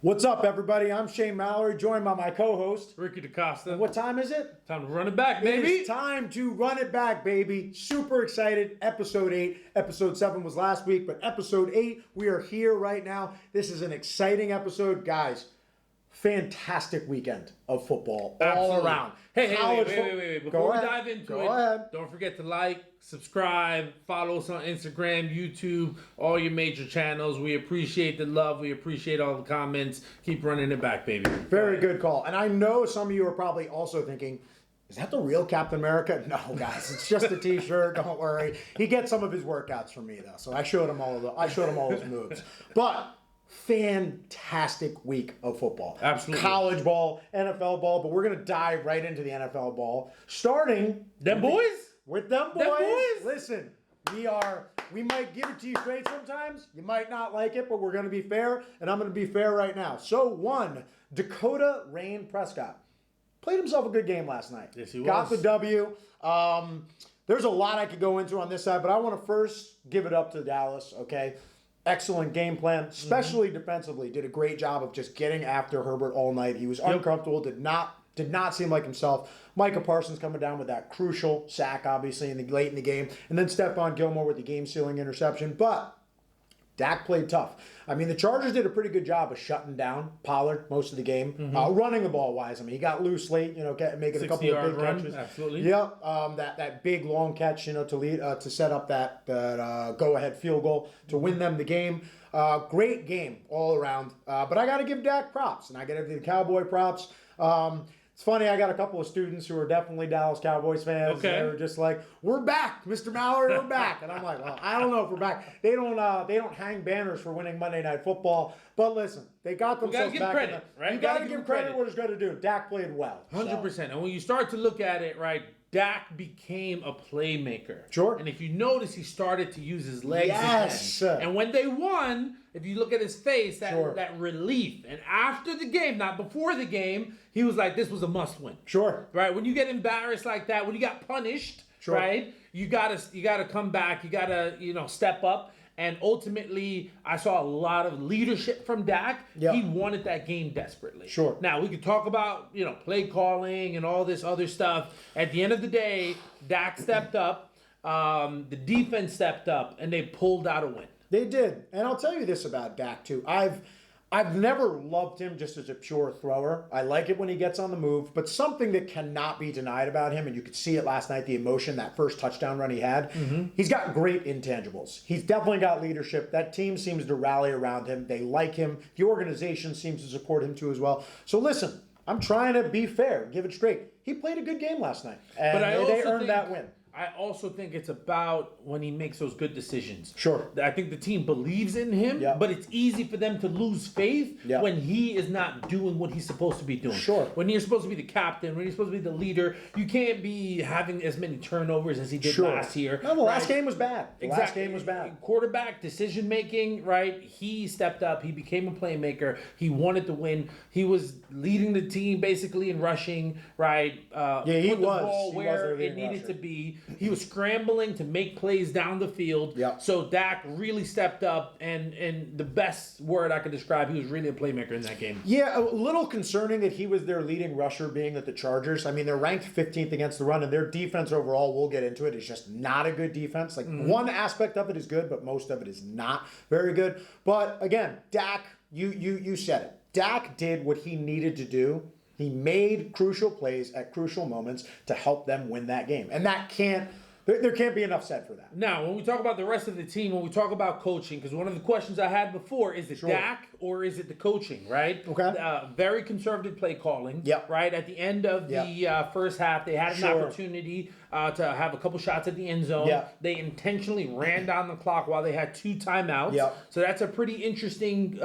What's up, everybody? I'm Shane Mallory, joined by my co-host, Ricky DaCosta. What time is it? Time to run it back, baby. It's time to run it back, baby. Super excited. Episode 8. Episode 7 was last week, but episode 8, we are here right now. This is an exciting episode. Guys, fantastic weekend of football all around. Hey, wait. Before we dive into it, don't forget to like, subscribe, follow us on Instagram, YouTube, all your major channels. We appreciate the love. We appreciate all the comments. Keep running it back, baby. Very good call. And I know some of you are probably also thinking, is that the real Captain America? No, guys, it's just a T-shirt. Don't worry. He gets some of his workouts from me, though. So I showed him all his moves. But fantastic week of football. Absolutely. College ball, NFL ball, but we're going to dive right into the NFL ball. Starting Them boys? With them boys. Them boys? Listen, we might give it to you straight sometimes. You might not like it, but we're going to be fair, and I'm going to be fair right now. So, 1, Dakota Rain Prescott played himself a good game last night. Yes, he was. Got the W. There's a lot I could go into on this side, but I want to first give it up to Dallas, okay? Excellent game plan, especially defensively. Did a great job of just getting after Herbert all night. He was uncomfortable, did not seem like himself. Micah Parsons coming down with that crucial sack, obviously, late in the game. And then Stephon Gilmore with the game-sealing interception. But Dak played tough. I mean, the Chargers did a pretty good job of shutting down Pollard most of the game, running the ball wise. I mean, he got loose late, making a couple of big catches. Absolutely. Yep, that big long catch, to lead to set up that go-ahead field goal to win them the game. Great game all around. But I got to give Dak props, and I got to give the Cowboy props. It's funny, I got a couple of students who are definitely Dallas Cowboys fans. Okay. They were just like, "We're back, Mr. Mallory, we're back." And I'm like, "Well, I don't know if we're back." They don't hang banners for winning Monday Night Football. But listen, they got themselves back. Credit, right? You got to give credit what it's going to do. Dak played well. 100%. And when you start to look at it, right, Dak became a playmaker. Sure. And if you notice, he started to use his legs Yes. again. And when they won, if you look at his face, Sure. that relief. And after the game, not before the game, he was like, this was a must win. Sure. Right? When you get embarrassed like that, when you got punished, Sure. right? You gotta come back. You gotta, step up. And ultimately, I saw a lot of leadership from Dak. Yep. He wanted that game desperately. Sure. Now, we could talk about, play calling and all this other stuff. At the end of the day, Dak stepped up. The defense stepped up, and they pulled out a win. They did. And I'll tell you this about Dak, too. I've never loved him just as a pure thrower. I like it when he gets on the move, but something that cannot be denied about him, and you could see it last night, the emotion, that first touchdown run he had, he's got great intangibles. He's definitely got leadership. That team seems to rally around him. They like him. The organization seems to support him too as well. So listen, I'm trying to be fair, give it straight. He played a good game last night, and they earned that win. I also think it's about when he makes those good decisions. Sure. I think the team believes in him, Yep. but it's easy for them to lose faith Yep. when he is not doing what he's supposed to be doing. Sure. When you're supposed to be the captain, when you're supposed to be the leader, you can't be having as many turnovers as he did last year. No, the last game was bad. Exactly. Last game was bad. Quarterback decision making, right? He stepped up. He became a playmaker. He wanted to win. He was leading the team basically in rushing, right? He put the was. ball He was where their it leading needed rusher. to be. He was scrambling to make plays down the field. Yep. So Dak really stepped up, and the best word I could describe, he was really a playmaker in that game. Yeah, a little concerning that he was their leading rusher, being at the Chargers. I mean, they're ranked 15th against the run, and their defense overall, we'll get into it, is just not a good defense. Like, one aspect of it is good, but most of it is not very good. But again, Dak, you said it. Dak did what he needed to do. He made crucial plays at crucial moments to help them win that game. And that there can't be enough said for that. Now, when we talk about the rest of the team, when we talk about coaching, because one of the questions I had before, is it Dak or is it the coaching, right? Okay. Very conservative play calling. Yep. Right? At the end of the first half, they had an Sure. opportunity to have a couple shots at the end zone. Yep. They intentionally ran down the clock while they had 2 timeouts. Yep. So that's a pretty interesting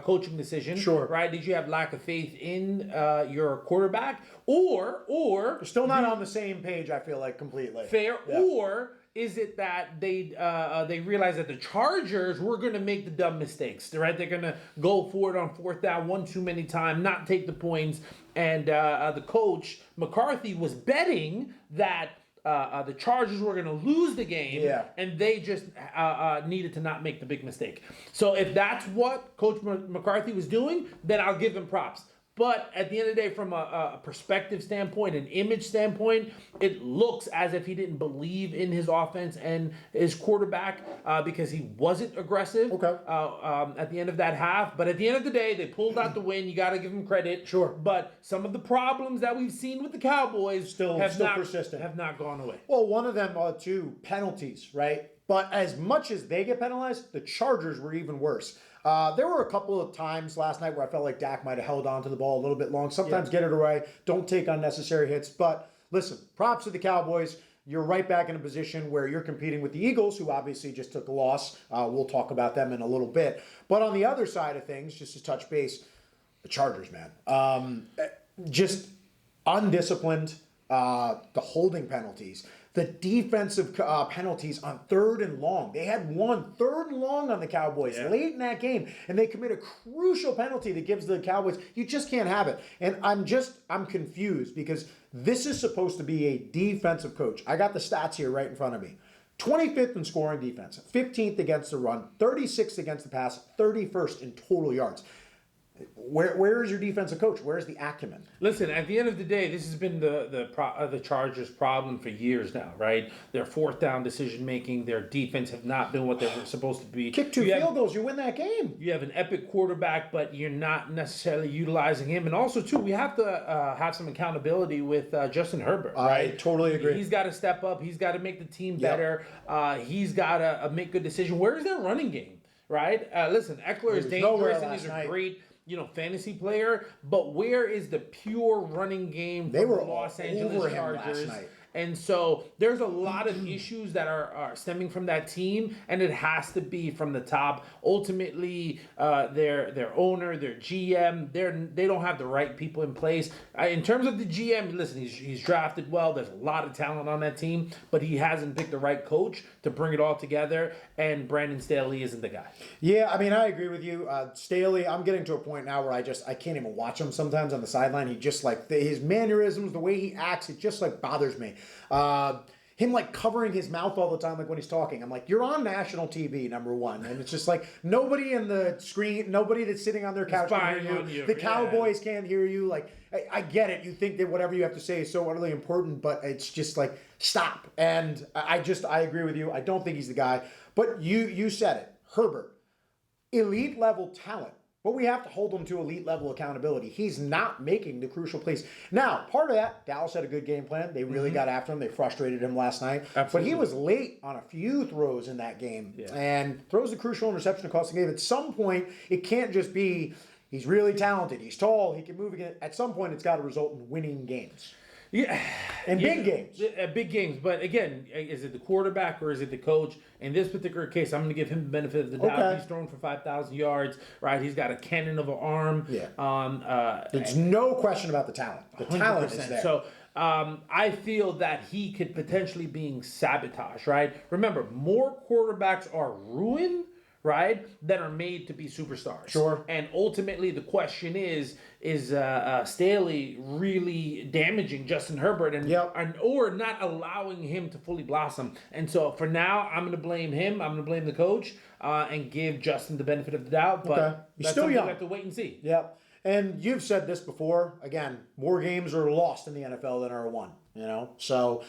coaching decision. Sure. Right? Did you have lack of faith in your quarterback? Or They're still not on the same page, I feel like, completely. fair, Yeah. or is it that they realize that the Chargers were going to make the dumb mistakes, right? They're going to go for it on 4th down one too many times, not take the points, and the coach McCarthy was betting that the Chargers were going to lose the game, Yeah. and they just needed to not make the big mistake. So if that's what Coach McCarthy was doing, then I'll give him props. But at the end of the day, from a perspective standpoint, an image standpoint, it looks as if he didn't believe in his offense and his quarterback because he wasn't aggressive at the end of that half. But at the end of the day, they pulled out the win. You got to give them credit. Sure. But some of the problems that we've seen with the Cowboys Still persistent. Have not gone away. Well, one of them are two penalties, right? But as much as they get penalized, the Chargers were even worse. There were a couple of times last night where I felt like Dak might have held on to the ball a little bit long. Sometimes get it away. Don't take unnecessary hits. But listen, props to the Cowboys. You're right back in a position where you're competing with the Eagles, who obviously just took a loss. We'll talk about them in a little bit. But on the other side of things, just to touch base, the Chargers, man. Just undisciplined, the holding penalties. The defensive penalties on 3rd and long. They had one 3rd and long on the Cowboys late in that game, and they commit a crucial penalty that gives the Cowboys, you just can't have it. And I'm confused because this is supposed to be a defensive coach. I got the stats here right in front of me. 25th in scoring defense, 15th against the run, 36th against the pass, 31st in total yards. Where is your defensive coach? Where's the acumen? Listen, at the end of the day, this has been the Chargers' problem for years now, right? Their 4th down decision making, their defense have not been what they were supposed to be. Kick 2 field goals, you win that game. You have an epic quarterback, but you're not necessarily utilizing him. And also, too, we have to have some accountability with Justin Herbert, right? I totally agree. He's got to step up. He's got to make the team better. He's got to make good decisions. Where is their running game, right? Listen, Eckler is dangerous, and he's a great fantasy player, but where is the pure running game for the Los Angeles Chargers? And so there's a lot of issues that are stemming from that team, and it has to be from the top. Ultimately, their owner, their GM, they don't have the right people in place. In terms of the GM, listen, he's drafted well. There's a lot of talent on that team, but he hasn't picked the right coach to bring it all together, and Brandon Staley isn't the guy. Yeah, I mean, I agree with you. Staley, I'm getting to a point now where I can't even watch him sometimes on the sideline. He just his mannerisms, the way he acts, it just bothers me. Him covering his mouth all the time, when he's talking. I'm like, you're on national TV, number one. And it's just nobody in the screen, nobody that's sitting on their couch can hear you. The Cowboys can't hear you. I get it. You think that whatever you have to say is so utterly important, but it's just stop. And I agree with you. I don't think he's the guy. But you said it. Herbert, elite level talent. But we have to hold him to elite level accountability. He's not making the crucial plays. Now, part of that, Dallas had a good game plan. They really got after him. They frustrated him last night. Absolutely. But he was late on a few throws in that game. Yeah. And throws the crucial interception to cost the game. At some point, it can't just be he's really talented. He's tall. He can move again. At some point, it's got to result in winning games. Yeah, in big games. Big games. But again, is it the quarterback or is it the coach? In this particular case, I'm going to give him the benefit of the doubt. Okay. He's thrown for 5,000 yards, right? He's got a cannon of an arm. Yeah. There's no question about the talent. The 100%. Talent is there. So I feel that he could potentially being sabotaged, right? Remember, more quarterbacks are ruined, right, that are made to be superstars. Sure. And ultimately, the question is Staley really damaging Justin Herbert or not allowing him to fully blossom? And so for now, I'm going to blame him. I'm going to blame the coach and give Justin the benefit of the doubt. But He's still young. We have to wait and see. Yep. And you've said this before. Again, more games are lost in the NFL than are won. So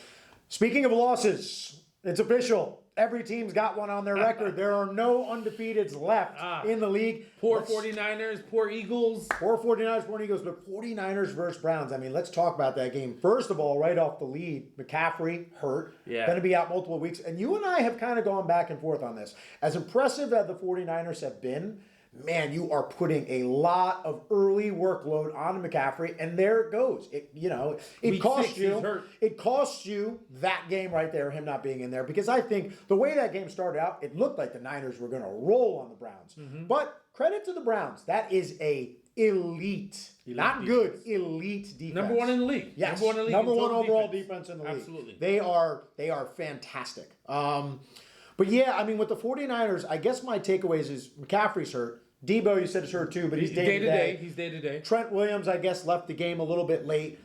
speaking of losses, it's official. Every team's got one on their record. There are no undefeateds left in the league. Poor 49ers, poor Eagles. Poor 49ers, poor Eagles, but 49ers versus Browns. I mean, let's talk about that game. First of all, right off the lead, McCaffrey hurt. Yeah. Going to be out multiple weeks. And you and I have kind of gone back and forth on this. As impressive as the 49ers have been, man, you are putting a lot of early workload on McCaffrey, and there it goes. It cost you. It cost you that game right there, him not being in there, because I think the way that game started out, it looked like the Niners were going to roll on the Browns. Mm-hmm. But credit to the Browns, that is a elite not defense. Good, elite defense. Number one in the league. Yes, number one overall defense in the league. Absolutely, they are fantastic. But yeah, I mean, with the 49ers, I guess my takeaways is McCaffrey's hurt. Debo, you said is hurt too, but he's day to day. He's day to day. Trent Williams, I guess, left the game a little bit late.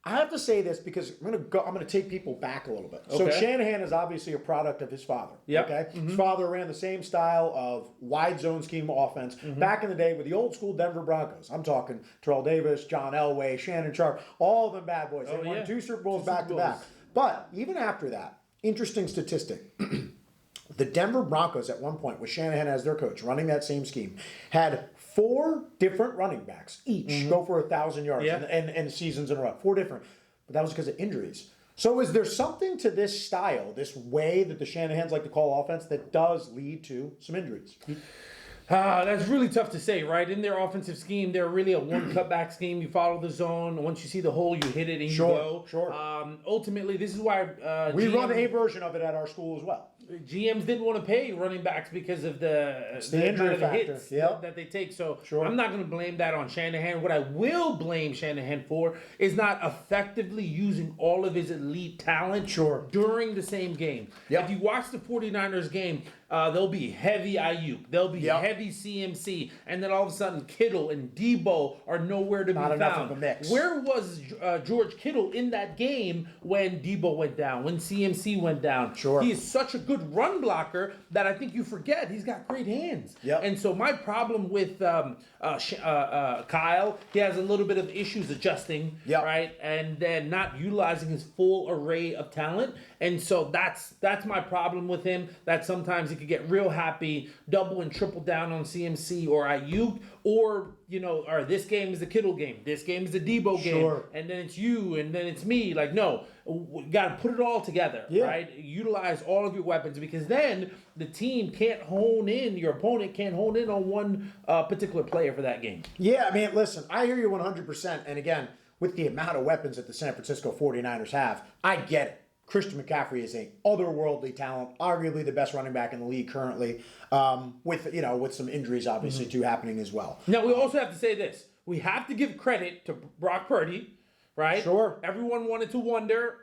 I have to say this because I'm gonna take people back a little bit. So Okay. Shanahan is obviously a product of his father. Yep. Okay. Mm-hmm. His father ran the same style of wide zone scheme offense back in the day with the old school Denver Broncos. I'm talking Terrell Davis, John Elway, Shannon Sharp, all of them bad boys. They won 2 Super Bowls back to back. But even after that, interesting statistic. The Denver Broncos at one point, with Shanahan as their coach, running that same scheme, had 4 different running backs each go for 1,000 yards and seasons in a row. 4 different. But that was because of injuries. So is there something to this style, this way that the Shanahans like to call offense, that does lead to some injuries? That's really tough to say, right? In their offensive scheme, they're really a one cutback scheme. You follow the zone. Once you see the hole, you hit it and you go. Sure. Ultimately, this is why we run a version of it at our school as well. GMs didn't want to pay running backs because of the injury factor. hits that they take. So I'm not going to blame that on Shanahan. What I will blame Shanahan for is not effectively using all of his elite talent during the same game. If you watch the 49ers game, there'll be heavy Ayuk, there'll be heavy CMC, and then all of a sudden Kittle and Debo are nowhere to be found. Enough of a mix. Where was George Kittle in that game when Debo went down, when CMC went down? He is such a good run blocker that I think you forget he's got great hands. And so my problem with Kyle, he has a little bit of issues adjusting, right, and then not utilizing his full array of talent. And so that's my problem with him. That sometimes he could get real happy, double and triple down on CMC or Ayuk, or or this game is the Kittle game, this game is the Debo game, and then it's you, and then it's me. Like, no, we got to put it all together, right? Utilize all of your weapons, because then the team can't hone in, your opponent can't hone in on one particular player for that game. Yeah, I mean, listen, I hear you 100%. And again, with the amount of weapons that the San Francisco 49ers have, I get it. Christian McCaffrey is a otherworldly talent, arguably the best running back in the league currently, with some injuries obviously too happening as well. Now we also have to say this: we have to give credit to Brock Purdy, right? Everyone wanted to wonder,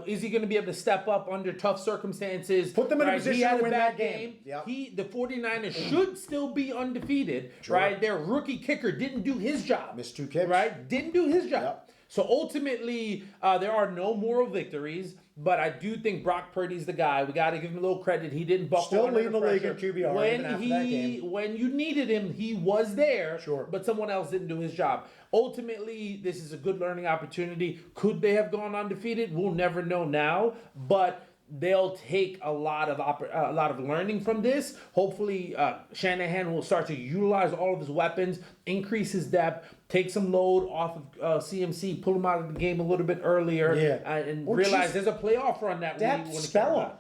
is he going to be able to step up under tough circumstances? Put them in a position to win that game. The 49ers should still be undefeated, right? Their rookie kicker didn't do his job. Missed 2 kicks. Right? Didn't do his job. So ultimately, there are no moral victories, but I do think Brock Purdy's the guy. We got to give him a little credit. He didn't buckle Still under leading the league in QBR even after that game. When you needed him, he was there, but someone else didn't do his job. Ultimately, this is a good learning opportunity. Could they have gone undefeated? We'll never know now, but they'll take a lot of learning from this. Hopefully, Shanahan will start to utilize all of his weapons, increase his depth, take some load off of CMC, pull him out of the game a little bit earlier, and realize there's a playoff run that we spell him.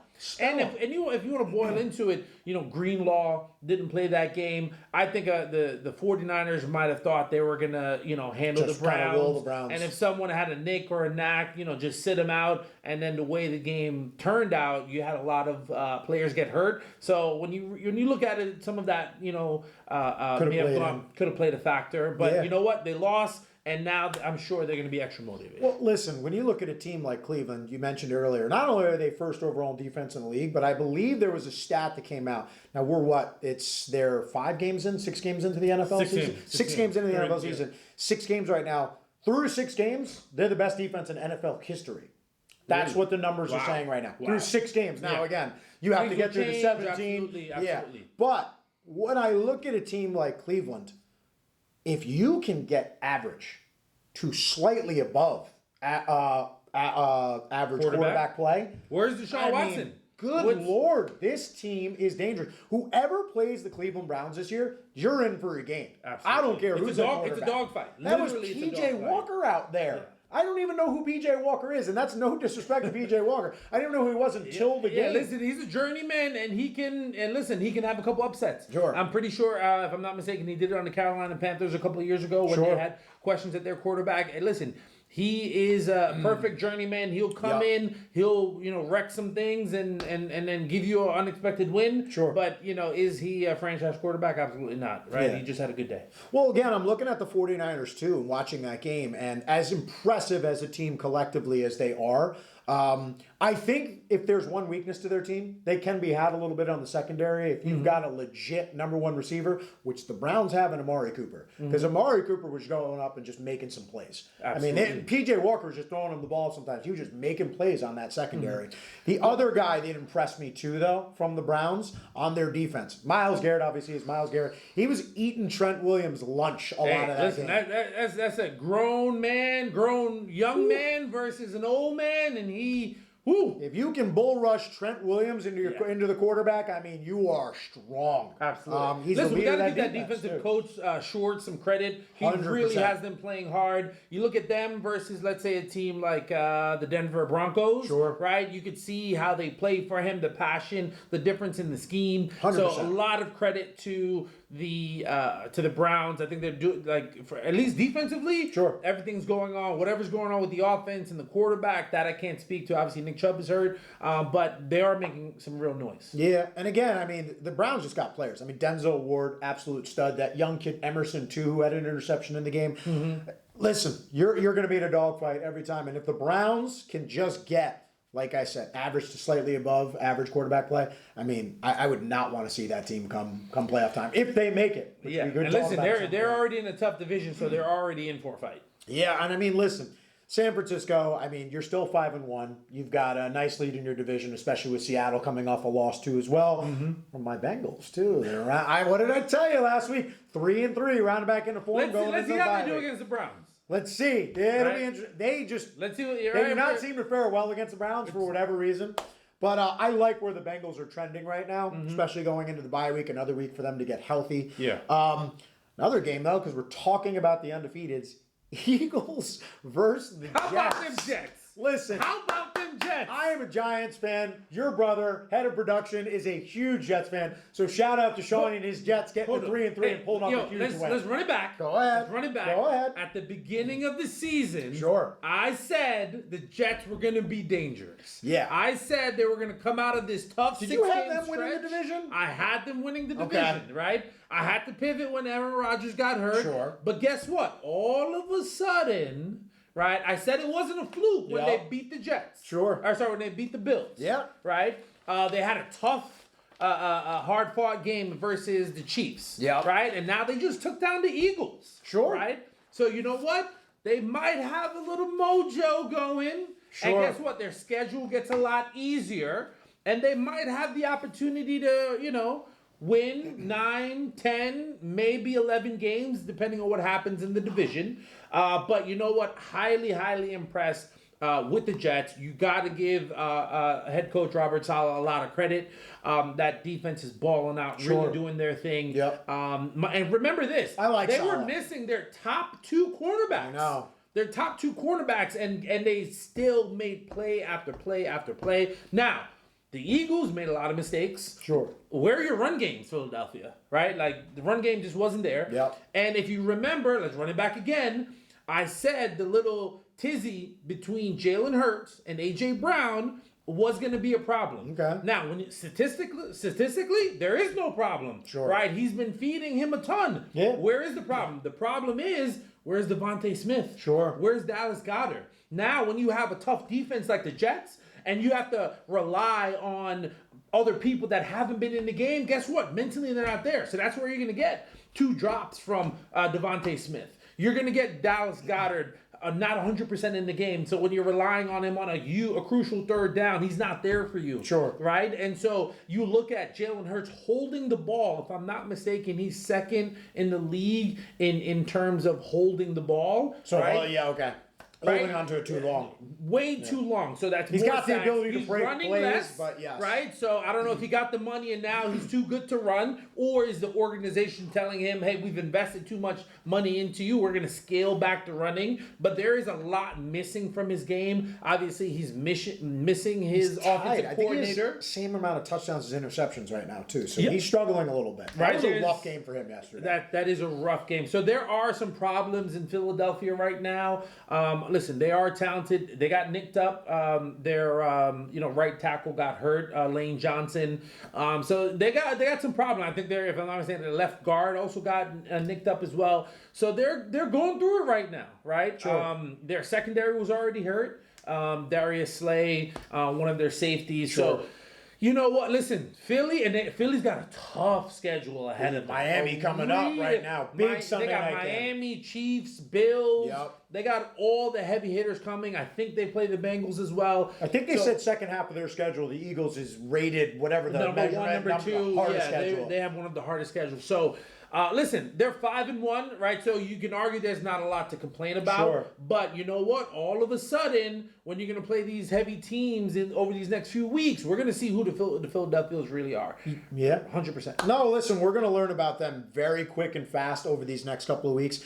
And if you want to boil into it, Greenlaw didn't play that game. I think the 49ers might have thought they were going to, handle the Browns. And if someone had a nick or a knack, just sit them out. And then the way the game turned out, you had a lot of players get hurt. So when you look at it, some of that, could have played a factor. But you know what? They lost. And now I'm sure they're going to be extra motivated. Well, listen, when you look at a team like Cleveland, you mentioned earlier, not only are they first overall defense in the league, but I believe there was a stat that came out. Now, they're 6 games into the NFL season? 6 games into the NFL season. 6 games right now. Through 6 games, they're the best defense in NFL history. That's what the numbers are saying right now. Through 6 games. Now, again, you have to get through the 17. Absolutely. Yeah. But when I look at a team like Cleveland, if you can get average to slightly above average quarterback play. Where's Deshaun Watson? Good Lord, this team is dangerous. Whoever plays the Cleveland Browns this year, you're in for a game. Absolutely. I don't care who's the quarterback. It's a dogfight. That was P.J. Walker out there. Yeah. I don't even know who P.J. Walker is, and that's no disrespect to P.J. Walker. I didn't know who he was until the game. Yeah, listen, he's a journeyman, and he can have a couple upsets. I'm pretty sure, if I'm not mistaken, he did it on the Carolina Panthers a couple of years ago when they had questions at their quarterback. And listen, he is a perfect journeyman. He'll come in, he'll wreck some things, and then give you an unexpected win. But is he a franchise quarterback? Absolutely not. Right? He just had a good day. Well, again, I'm looking at the 49ers too and watching that game, and as impressive as a team collectively as they are, I think if there's one weakness to their team, they can be had a little bit on the secondary. If you've got a legit number one receiver, which the Browns have in Amari Cooper, because Amari Cooper was going up and just making some plays. Absolutely. I mean, P.J. Walker was just throwing him the ball sometimes. He was just making plays on that secondary. The other guy that impressed me too, though, from the Browns on their defense, Myles Garrett, obviously, is Myles Garrett. He was eating Trent Williams' lunch a lot of that listen, game. That's a grown young man versus an old man, and he... Woo. If you can bull rush Trent Williams into the quarterback, I mean, you are strong. Absolutely. Listen, we got to give that defensive coach Short some credit. He 100%. really has them playing hard. You look at them versus, let's say, a team like the Denver Broncos. Sure. Right? You could see how they play for him, the passion, the difference in the scheme. 100%. So a lot of credit to the Browns. I think they're doing, like, for at least defensively. Sure. Everything's going on. Whatever's going on with the offense and the quarterback, that I can't speak to. Obviously, Nick Chubb is hurt, but they are making some real noise. Yeah, and again, I mean, the Browns just got players. I mean, Denzel Ward, absolute stud. That young kid Emerson, too, who had an interception in the game. Listen, you're going to be in a dogfight every time. And if the Browns can just get, like I said, average to slightly above average quarterback play, I mean, I would not want to see that team come playoff time if they make it. Yeah, and listen, they're already in a tough division, so they're already in for a fight. Yeah, and I mean, listen, San Francisco, I mean, you're still 5-1. You've got a nice lead in your division, especially with Seattle coming off a loss too as well. From my Bengals too. They're around. What did I tell you last week? 3-3, rounding back into form. Let's see how they do against the Browns. Let's see. It'll be interesting. Let's see. They do not seem to fare well against the Browns for whatever reason. But I like where the Bengals are trending right now, especially going into the bye week, another week for them to get healthy. Yeah. Another game though, because we're talking about the undefeateds. Eagles versus the Jets. How about them Jets? Listen. How about them Jets? I am a Giants fan. Your brother, head of production, is a huge Jets fan. So shout out to Sean and his Jets getting to 3-3 and pulling off a huge win. Let's run it back. Go ahead. Let's run it back. Go ahead. At the beginning of the season, sure, I said the Jets were going to be dangerous. Yeah. I said they were going to come out of this tough 6-game stretch. Did you have them winning the division? I had them winning the division, right? I had to pivot when Aaron Rodgers got hurt. Sure. But guess what? All of a sudden, right? I said it wasn't a fluke when they beat the Jets. Sure. Or sorry, when they beat the Bills. Yeah. Right? They had a tough, hard-fought game versus the Chiefs. Yeah. Right? And now they just took down the Eagles. Sure. Right? So you know what? They might have a little mojo going. Sure. And guess what? Their schedule gets a lot easier. And they might have the opportunity to, win 9, 10, maybe 11 games, depending on what happens in the division. But you know what? Highly, highly impressed with the Jets. You got to give head coach Robert Saleh a lot of credit. That defense is balling out, really doing their thing. Yep. And remember this. They were missing their top 2 cornerbacks. I know. Their top 2 cornerbacks, and they still made play after play after play. Now, the Eagles made a lot of mistakes. Sure. Where are your run games, Philadelphia? Right? Like, the run game just wasn't there. Yep. And if you remember, let's run it back again. I said the little tizzy between Jalen Hurts and A.J. Brown was going to be a problem. Okay. Now, when statistically, there is no problem. Sure. Right? He's been feeding him a ton. Yeah. Where is the problem? The problem is, where's Devontae Smith? Sure. Where's Dallas Goedert? Now, when you have a tough defense like the Jets, and you have to rely on other people that haven't been in the game, guess what? Mentally, they're not there. So that's where you're going to get 2 drops from Devontae Smith. You're going to get Dallas Goedert not 100% in the game. So when you're relying on him on a crucial third down, he's not there for you. Sure. Right? And so you look at Jalen Hurts holding the ball. If I'm not mistaken, he's second in the league in terms of holding the ball. So, right? yeah, okay. Holding onto it too long. Way too long. So that's he's more got the ability to break running plays, less, but yes. Right? So I don't know if he got the money and now he's too good to run, or is the organization telling him, hey, we've invested too much money into you, we're going to scale back the running. But there is a lot missing from his game. Obviously, he's missing his offensive coordinator. He has same amount of touchdowns as interceptions right now, too. So he's struggling a little bit. That was a rough game for him yesterday. That is a rough game. So there are some problems in Philadelphia right now. Listen, they are talented. They got nicked up. Their right tackle got hurt. Lane Johnson. So they got some problem. I think if I'm not mistaken, their left guard also got nicked up as well. So they're going through it right now, right? Sure. Their secondary was already hurt. Darius Slay, one of their safeties. Sure. So, you know what? Listen, Philly's got a tough schedule ahead of them. Miami coming up right now. Big Sunday They got night Miami, game. Chiefs, Bills. Yep. They got all the heavy hitters coming. I think they play the Bengals as well. I think they said second half of their schedule, the Eagles is rated whatever the number one, number two. hardest schedule. They have one of the hardest schedules. So, listen, they're 5-1, right? So you can argue there's not a lot to complain about. Sure. But you know what? All of a sudden, when you're going to play these heavy teams over these next few weeks, we're going to see who the Philadelphians really are. Yeah. 100%. No, listen, we're going to learn about them very quick and fast over these next couple of weeks.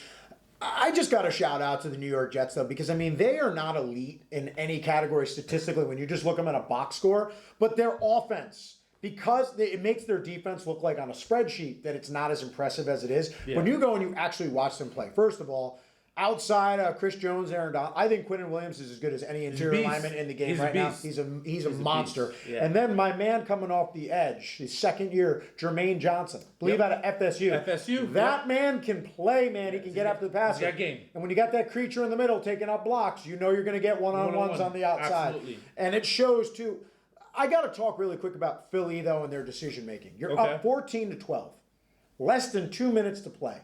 I just got to shout out to the New York Jets, though, because, I mean, they are not elite in any category statistically when you just look them at a box score, but their offense, because it makes their defense look like on a spreadsheet that it's not as impressive as it is. Yeah. When you go and you actually watch them play, first of all, outside Chris Jones, Aaron Donald, I think Quinton Williams is as good as any interior lineman in the game right now. He's a monster. Yeah. And then my man coming off the edge, his second year, Jermaine Johnson, out of FSU. That man can play, man. He can get after the passer. He's got game. And when you got that creature in the middle taking up blocks, you know you're going to get one-on-ones on the outside. Absolutely. And it shows, too. I got to talk really quick about Philly, though, and their decision-making. You're up 14-12. Less than 2 minutes to play.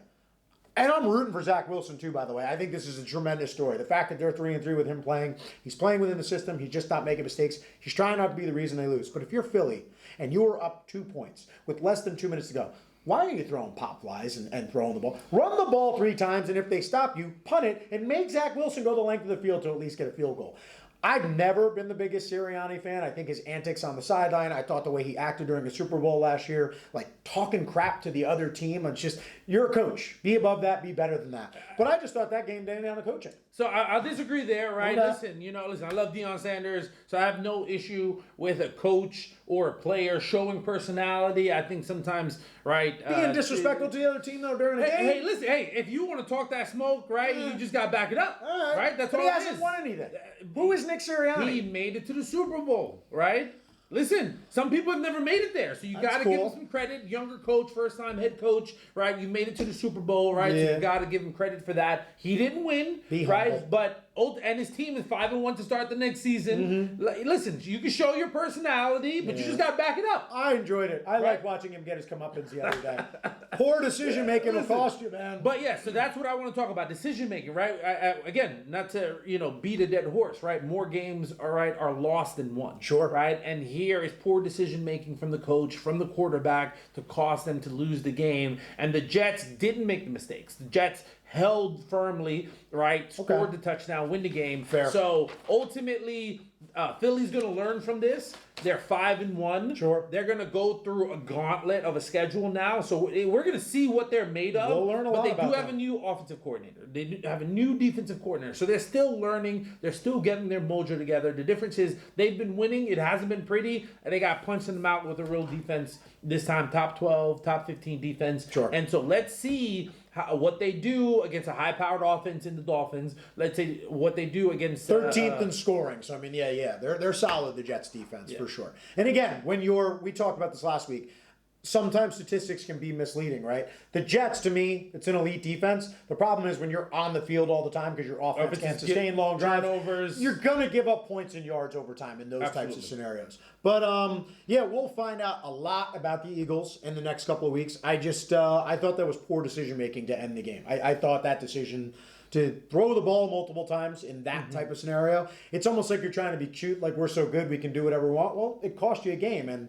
And I'm rooting for Zach Wilson, too, by the way. I think this is a tremendous story. The fact that they're 3-3 with him playing, he's playing within the system, he's just not making mistakes. He's trying not to be the reason they lose. But if you're Philly and you are up 2 points with less than 2 minutes to go, why are you throwing pop flies and throwing the ball? Run the ball 3 times, and if they stop you, punt it, and make Zach Wilson go the length of the field to at least get a field goal. I've never been the biggest Sirianni fan. I think his antics on the sideline, I thought the way he acted during the Super Bowl last year, like talking crap to the other team, it's just, you're a coach. Be above that, be better than that. But I just thought that game day down to coaching. So I'll disagree there, right? Listen, I love Deion Sanders, so I have no issue with a coach or a player showing personality. I think sometimes, right? Being disrespectful to the other team, though, during the game. Hey, listen, if you want to talk that smoke, right, you just got to back it up, right? That's all it is. He hasn't won anything. Who is Nick Sirianni? He made it to the Super Bowl, right? Listen, some people have never made it there, so you got to give him some credit. Younger coach, first-time head coach, right? You made it to the Super Bowl, right? Yeah. So you got to give him credit for that. He didn't win, right? Humble. But his team is 5-1 to start the next season. Mm-hmm. Listen, you can show your personality, but you just got to back it up. I enjoyed it. I like watching him get his comeuppance the other day. Poor decision making will cost you, man. But yeah, so that's what I want to talk about: decision making, right? Again, not to beat a dead horse, right? More games, are lost than won. Sure, right? And here is poor decision making from the coach, from the quarterback, to cost them to lose the game. And the Jets didn't make the mistakes. The Jets held firmly, right? Scored the touchdown, win the game. Fair. So ultimately, Philly's going to learn from this. They're 5-1. Sure. They're going to go through a gauntlet of a schedule now. So we're going to see what they're made of. We'll learn a lot about But they do have a new offensive coordinator. They do have a new defensive coordinator. So they're still learning. They're still getting their mojo together. The difference is they've been winning. It hasn't been pretty. And they got punched in the mouth with a real defense this time. Top 12, top 15 defense. Sure. And so let's see what they do against a high-powered offense in the Dolphins. Let's say what they do against 13th in scoring. So I mean, they're solid. The Jets defense for sure. And again, we talked about this last week. Sometimes statistics can be misleading, right? The Jets, to me, it's an elite defense. The problem is when you're on the field all the time because your offense can't sustain long drives, you're going to give up points and yards over time in those types of scenarios. But, we'll find out a lot about the Eagles in the next couple of weeks. I thought that was poor decision-making to end the game. I thought that decision to throw the ball multiple times in that type of scenario, it's almost like you're trying to be cute, like we're so good we can do whatever we want. Well, it cost you a game, and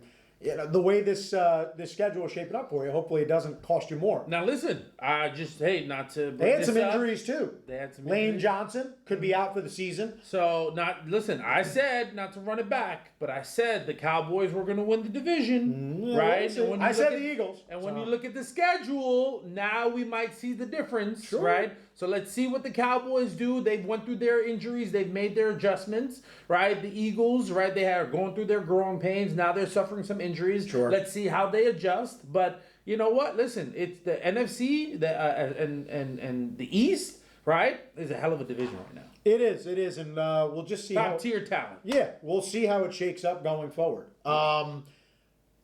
the way this schedule is shaping up for you, hopefully it doesn't cost you more. Now listen, not to. They had some injuries too. They had some. Lane Johnson could be out for the season. So I said not to run it back, but I said the Cowboys were going to win the division, right? I said the Eagles. And when you look at the schedule, now we might see the difference, right? So let's see what the Cowboys do. They've went through their injuries. They've made their adjustments, right? The Eagles, right? They are going through their growing pains. Now they're suffering some injuries. Sure. Let's see how they adjust. But you know what? Listen, it's the NFC and the East, right? Is a hell of a division right now. It is, and we'll just see top tier talent. Yeah, we'll see how it shakes up going forward.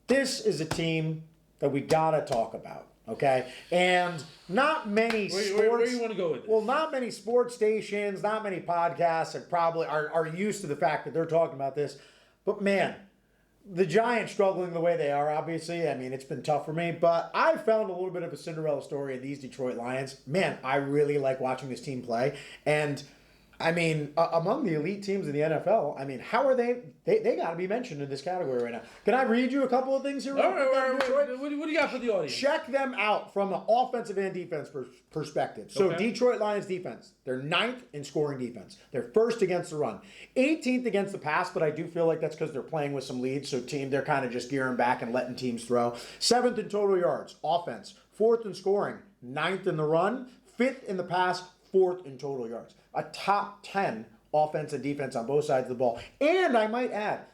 This is a team that we gotta talk about. Okay, and not many sports. Where do you want to go with this? Well, not many sports stations, not many podcasts are used to the fact that they're talking about this. But man, the Giants struggling the way they are, obviously. I mean, it's been tough for me, but I found a little bit of a Cinderella story in these Detroit Lions. Man, I really like watching this team play. And, I mean, among the elite teams in the NFL, I mean, how are they? They got to be mentioned in this category right now. Can I read you a couple of things here? All right. What do you got for the audience? Check them out from an offensive and defense perspective. So Detroit Lions defense, they're 9th in scoring defense. They're 1st against the run, 18th against the pass, but I do feel like that's because they're playing with some leads. So they're kind of just gearing back and letting teams throw. 7th in total yards, offense. 4th in scoring, 9th in the run, 5th in the pass, 4th in total yards. A top 10 offense and defense on both sides of the ball. And I might add,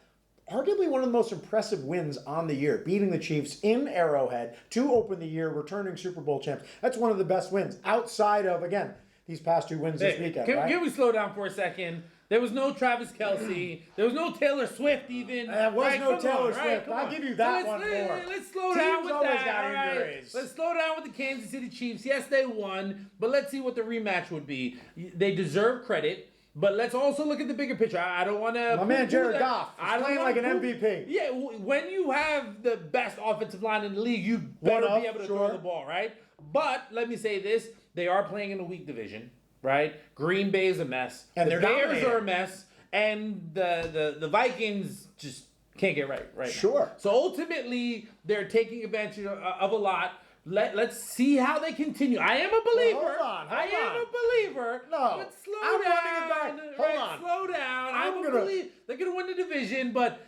arguably one of the most impressive wins on the year, beating the Chiefs in Arrowhead to open the year, returning Super Bowl champs. That's one of the best wins outside of, again, these past 2 wins this weekend. Can we slow down for a second? There was no Travis Kelce. There was no Taylor Swift even. There was no Taylor Swift. I'll give you that one more. Let's slow down with that. All right. Let's slow down with the Kansas City Chiefs. Yes, they won, but let's see what the rematch would be. They deserve credit. But let's also look at the bigger picture. I don't want to... My man Jared Goff is playing like an MVP. Yeah, when you have the best offensive line in the league, you better be able to throw the ball, right? But let me say this. They are playing in a weak division, right? Green Bay is a mess. And the Bears are a mess. And the Vikings just can't get right now. Sure. So ultimately, they're taking advantage of a lot. Let's see how they continue. I am a believer. Well, hold on. I am a believer. No. But slow I'm down. running it back. Hold on. Slow down. They're going to win the division, but...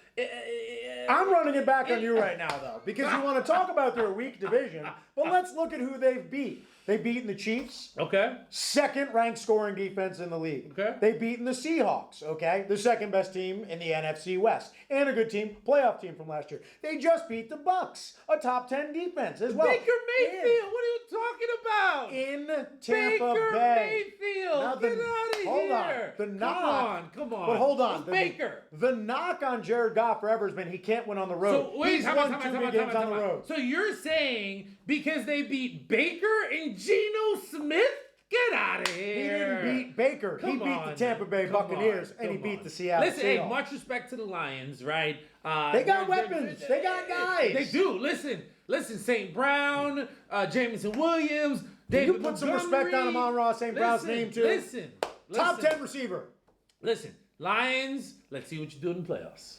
I'm running it back on you right now, though, because you want to talk about their weak division. But let's look at who they've beat. They've beaten the Chiefs. Okay. 2nd ranked scoring defense in the league. Okay. They've beaten the Seahawks. Okay. The 2nd best team in the NFC West. And a good team, playoff team from last year. They just beat the Bucks, a top 10 defense as well. Baker Mayfield, what are you talking about? In Tampa Baker Bay. Mayfield, Now get out of here. Hold on. The knock. Come on. But hold on. Baker. The knock on Jared Goff forever has been he can't win on the road. So wait, He's won 2 big games on the road. So you're saying because they beat Baker and Geno Smith? Get out of here. He didn't beat Baker. He beat the Tampa Bay Buccaneers, and he beat the Seattle Seahawks. Listen, much respect to the Lions, right? They got weapons. They got guys. They do. Listen, St. Brown, Jameson Williams, David You put some respect on Amon-Ra St. Brown's name, too. Listen. Top 10 receiver. Listen, Lions, let's see what you do in the playoffs.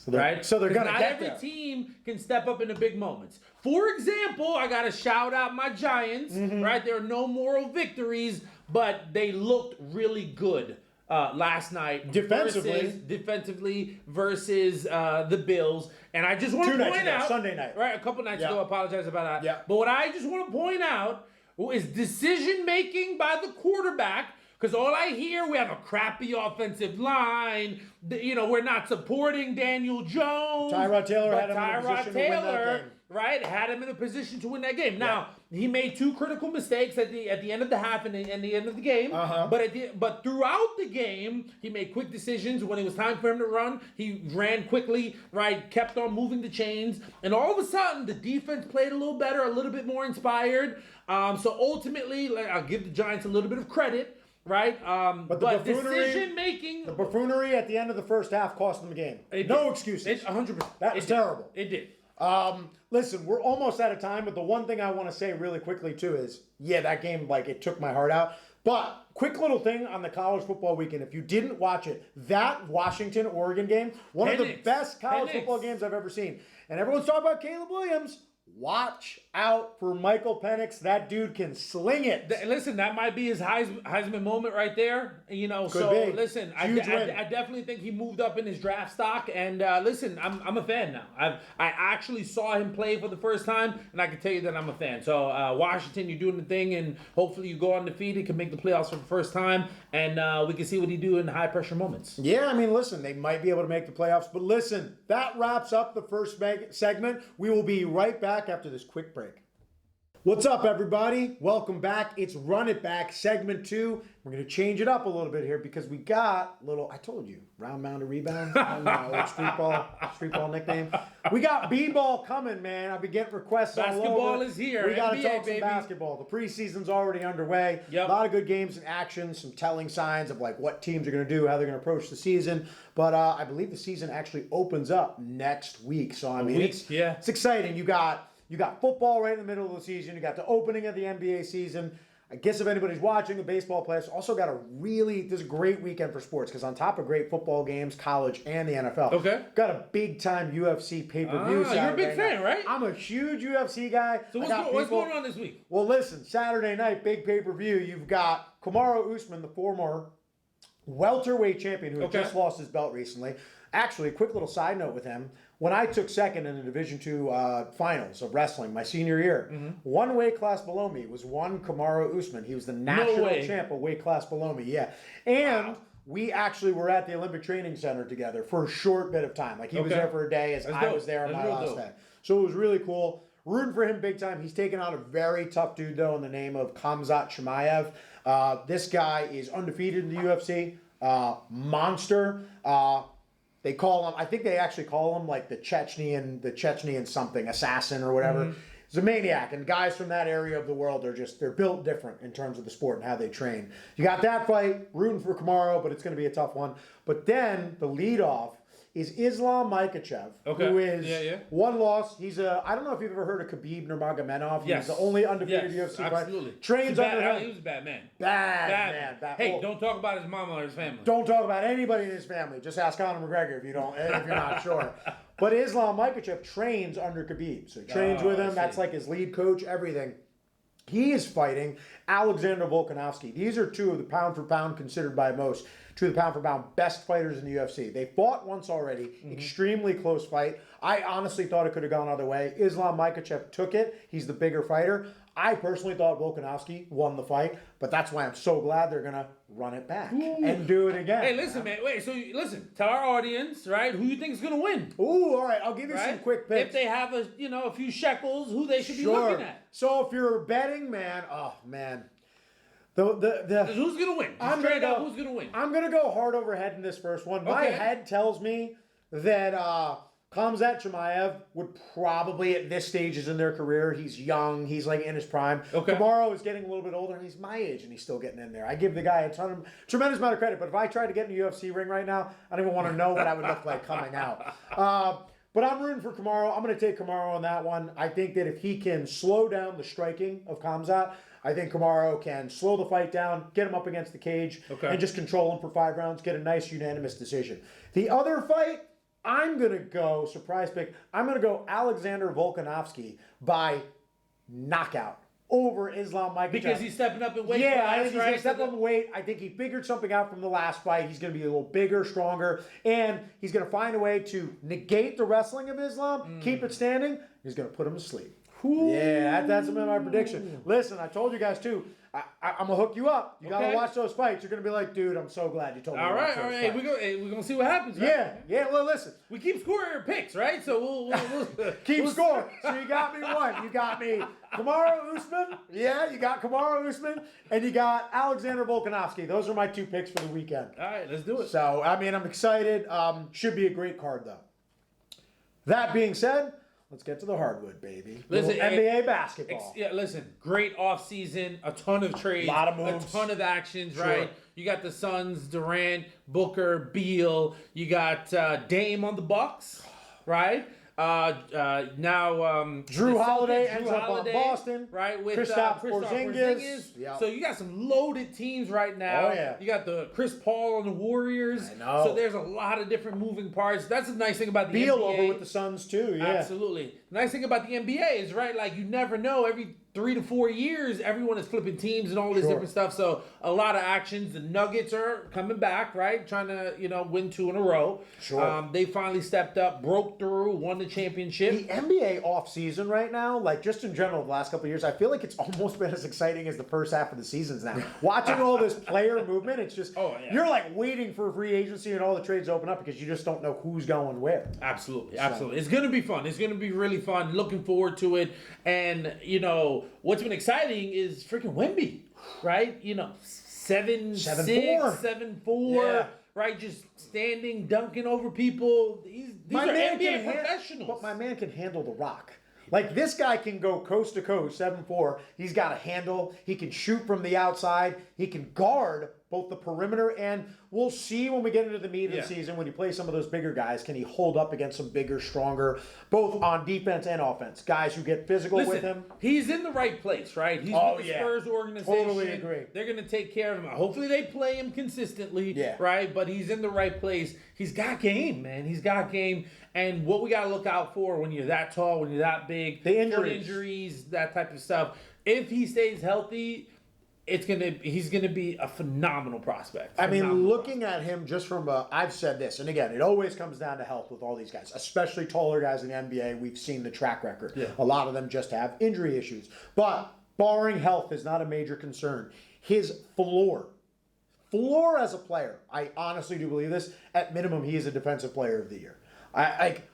Right? So they're going to not get every there. team can step up in the big moments. For example, I got to shout out my Giants, right? There are no moral victories, but they looked really good last night. Defensively versus the Bills. And I just want to point out. Sunday night. Right, a couple nights ago. I apologize about that. Yeah. But what I just want to point out is decision making by the quarterback. Because all I hear, we have a crappy offensive line. We're not supporting Daniel Jones. Tyrod Taylor had him in a position to win that game. Right, had him in a position to win that game. Now, he made 2 critical mistakes at the end of the half and the end of the game. But throughout the game, he made quick decisions. When it was time for him to run, he ran quickly, right, kept on moving the chains. And all of a sudden, the defense played a little better, a little bit more inspired. So ultimately, I'll give the Giants a little bit of credit. Right, but decision making. The buffoonery at the end of the first half cost them the game. No excuses. 100%. That was terrible. It did. Listen, we're almost out of time, but the one thing I want to say really quickly too is, that game, it took my heart out. But quick little thing on the college football weekend, if you didn't watch it, that Washington-Oregon game, one of the best college football games I've ever seen. And everyone's talking about Caleb Williams. Watch out for Michael Penix. That dude can sling it. Listen, that might be his Heisman moment right there. Could be. Listen, I definitely think he moved up in his draft stock. And listen, I'm a fan now. I actually saw him play for the first time, and I can tell you that I'm a fan. So Washington, you're doing the thing, and hopefully you go undefeated, can make the playoffs for the first time, and we can see what he do in high pressure moments. Yeah, listen, they might be able to make the playoffs, but listen, that wraps up the first segment. We will be right back after this quick break. What's up, everybody? Welcome back. It's Run It Back, segment 2. We're going to change it up a little bit here because we got I told you, round mound to rebound. My old street ball nickname. We got B-ball coming, man. I've been getting requests all over. Basketball is here. We got to NBA, talk some baby. basketball. The preseason's already underway. Yep. A lot of good games in action, some telling signs of like what teams are going to do, how they're going to approach the season. But I believe the season actually opens up next week. So, I mean, it's exciting. You got football right in the middle of the season. You got the opening of the NBA season. I guess if anybody's watching, the baseball players also got this is a great weekend for sports because on top of great football games, college and the NFL, got a big time UFC pay-per-view. You're a big fan, right? I'm a huge UFC guy. So what's going on this week? Well, listen, Saturday night, big pay-per-view. You've got Kamaru Usman, the former welterweight champion who had just lost his belt recently. Actually, a quick little side note with him. When I took second in the Division II finals of wrestling my senior year, one weight class below me was one Kamaru Usman. He was the national champ of weight class below me, And we actually were at the Olympic Training Center together for a short bit of time. Like he was there for a day as I was there on my last day. So it was really cool. Rooting for him big time. He's taken out a very tough dude, though, in the name of Khamzat Chimaev. This guy is undefeated in the UFC. Monster. They call him, I think they actually call him like the Chechnyan something, assassin or whatever. He's a maniac, and guys from that area of the world, they're built different in terms of the sport and how they train. You got that fight, rooting for Kamaru, but it's going to be a tough one. But then the leadoff is Islam Makhachev, who is one loss. He's I don't know if you've ever heard of Khabib Nurmagomedov. He's the only undefeated UFC fighter. Absolutely. Trains under him. He was a bad man. Bad man. Hey, don't talk about his mama or his family. Don't talk about anybody in his family. Just ask Conor McGregor if you're not sure. But Islam Makhachev trains under Khabib. So he trains with him. That's like his lead coach, everything. He is fighting Alexander Volkanovski. These are two of the pound for pound considered by most, two of the pound for pound best fighters in the UFC. They fought once already. Extremely close fight. I honestly thought it could have gone either way. Islam Makhachev took it. He's the bigger fighter. I personally thought Volkanovski won the fight, but that's why I'm so glad they're going to run it back and do it again. Hey, listen, man. Wait, so listen. Tell our audience, right, who you think is going to win. Ooh, all right. I'll give you some quick picks. If they have a few shekels, who they should be looking at. So if you're a betting man, oh, man. Who's going to win? Who's going to win? I'm going to go hard over head in this first one. My head tells me that Khamzat Chimaev would probably, at this stage in their career, he's young, he's like in his prime. Kamaru is getting a little bit older, and he's my age, and he's still getting in there. I give the guy a tremendous amount of credit, but if I tried to get in a UFC ring right now, I don't even want to know what I would look like coming out. But I'm rooting for Kamaru. I'm going to take Kamaru on that one. I think that if he can slow down the striking of Khamzat, I think Kamaru can slow the fight down, get him up against the cage, and just control him for 5 rounds, get a nice unanimous decision. The other fight, I'm going to go, surprise pick, I'm going to go Alexander Volkanovski by knockout over Islam Makhachev. Because he's stepping up in weight. Yeah, I think he's going to step up in weight. I think he figured something out from the last fight. He's going to be a little bigger, stronger, and he's going to find a way to negate the wrestling of Islam, keep it standing. He's going to put him to sleep. Yeah, that's my prediction. Listen, I told you guys too. I'm gonna hook you up. You gotta watch those fights. You're gonna be like, dude, I'm so glad you told me. All right. We're gonna see what happens. Right? Yeah. Well, listen, we keep scoring your picks, right? So we'll keep score. So you got me one. You got me Kamaru Usman. Yeah, you got Kamaru Usman, and you got Alexander Volkanovski. Those are my 2 picks for the weekend. All right, let's do it. So I mean, I'm excited. Should be a great card though. That being said, let's get to the hardwood, baby. Listen, NBA basketball. Listen, great offseason, a ton of trades, a lot of moves, a ton of actions, right? You got the Suns, Durant, Booker, Beal. You got Dame on the Bucks, right? Now Drew Holiday ends up on Boston, right? With Kristaps Porzingis. Yep. So you got some loaded teams right now. Oh yeah. You got the Chris Paul on the Warriors. I know. So there's a lot of different moving parts. That's the nice thing about the Beal NBA. over with the Suns too. Yeah. Absolutely. The nice thing about the NBA is like you never know. Every 3 to 4 years, everyone is flipping teams and all this different stuff. So a lot of actions. The Nuggets are coming back, right? Trying to, win 2 in a row. Sure. They finally stepped up, broke through, won the championship. The NBA off season right now, like just in general, the last couple of years, I feel like it's almost been as exciting as the first half of the seasons now. Watching all this player movement, it's just you're like waiting for free agency and all the trades open up because you just don't know who's going where. Absolutely. It's gonna be fun. It's gonna be really fun. Looking forward to it. And So what's been exciting is freaking Wemby, right? 7'6", 7'4", Yeah. right? Just standing, dunking over people. These are NBA professionals. But my man can handle the rock. Like, this guy can go coast to coast, 7'4". He's got a handle. He can shoot from the outside. He can guard both the perimeter, and we'll see when we get into the meat of the season, when you play some of those bigger guys, can he hold up against some bigger, stronger, both on defense and offense, guys who get physical with him? He's in the right place, right? He's with the Spurs organization. Totally agree. They're going to take care of him. Hopefully they play him consistently, right? But he's in the right place. He's got game, man. He's got game. And what we got to look out for when you're that tall, when you're that big, the injuries, that type of stuff. If he stays healthy, he's gonna be a phenomenal prospect. Looking at him just from I've said this, and again, it always comes down to health with all these guys, especially taller guys in the NBA. We've seen the track record. Yeah. A lot of them just have injury issues. But barring health is not a major concern. His floor as a player, I honestly do believe this, at minimum, he is a defensive player of the year.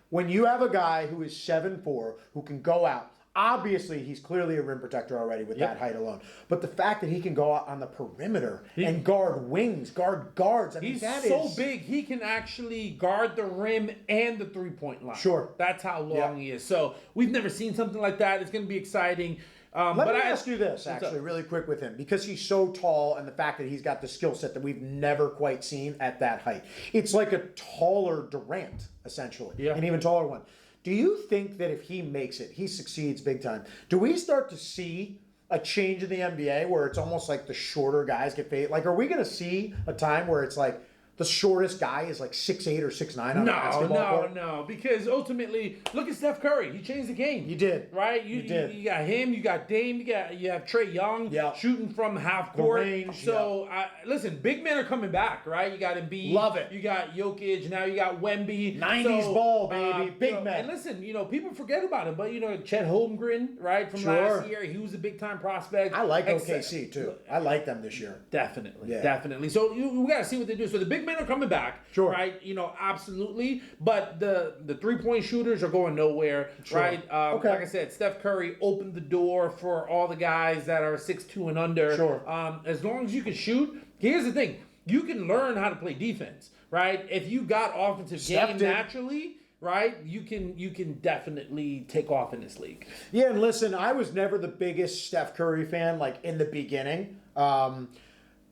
When you have a guy who is 7'4", who can go out, obviously, he's clearly a rim protector already with that height alone. But the fact that he can go out on the perimeter and guard wings, guard guards. He's so big, he can actually guard the rim and the three-point line. Sure. That's how long he is. So we've never seen something like that. It's going to be exciting. Let me ask you this, actually, really quick with him. Because he's so tall and the fact that he's got the skill set that we've never quite seen at that height. It's like a taller Durant, essentially. An even taller one. Do you think that if he makes it, he succeeds big time, do we start to see a change in the NBA where it's almost like the shorter guys get paid? Like, are we going to see a time where it's like the shortest guy is like 6'8" or 6'9" on the basketball court? No. Because ultimately, look at Steph Curry. He changed the game. He did. Right? You got him. You got Dame. You have Trae Young shooting from half court. The range. So, listen, big men are coming back, right? You got Embiid. Love it. You got Jokic. Now you got Wemby. 90s ball, baby. Big men. And listen, people forget about him. But, Chet Holmgren, right, from last year, he was a big-time prospect. I like OKC, too. I like them this year. Definitely. So, we got to see what they do. So, the big men are coming back. Sure. Right? Absolutely. But the three-point shooters are going nowhere. Sure. Right? Like I said, Steph Curry opened the door for all the guys that are 6'2" and under. Sure. As long as you can shoot, here's the thing. You can learn how to play defense, right? If you got offensive game naturally, right, you can definitely take off in this league. Yeah, and listen, I was never the biggest Steph Curry fan, like, in the beginning.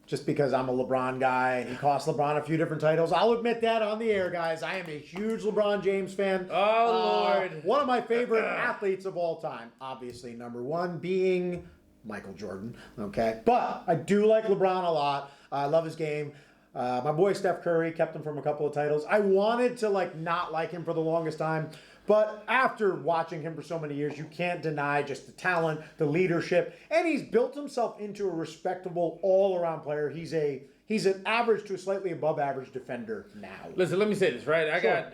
Just because I'm a LeBron guy and he cost LeBron a few different titles. I'll admit that on the air, guys. I am a huge LeBron James fan. Oh, Lord. One of my favorite athletes of all time. Obviously, number one being Michael Jordan. Okay. But I do like LeBron a lot. I love his game. My boy Steph Curry kept him from a couple of titles. I wanted to not like him for the longest time. But after watching him for so many years, you can't deny just the talent, the leadership, and he's built himself into a respectable all-around player. He's an average to a slightly above average defender now. Listen, let me say this, right? I got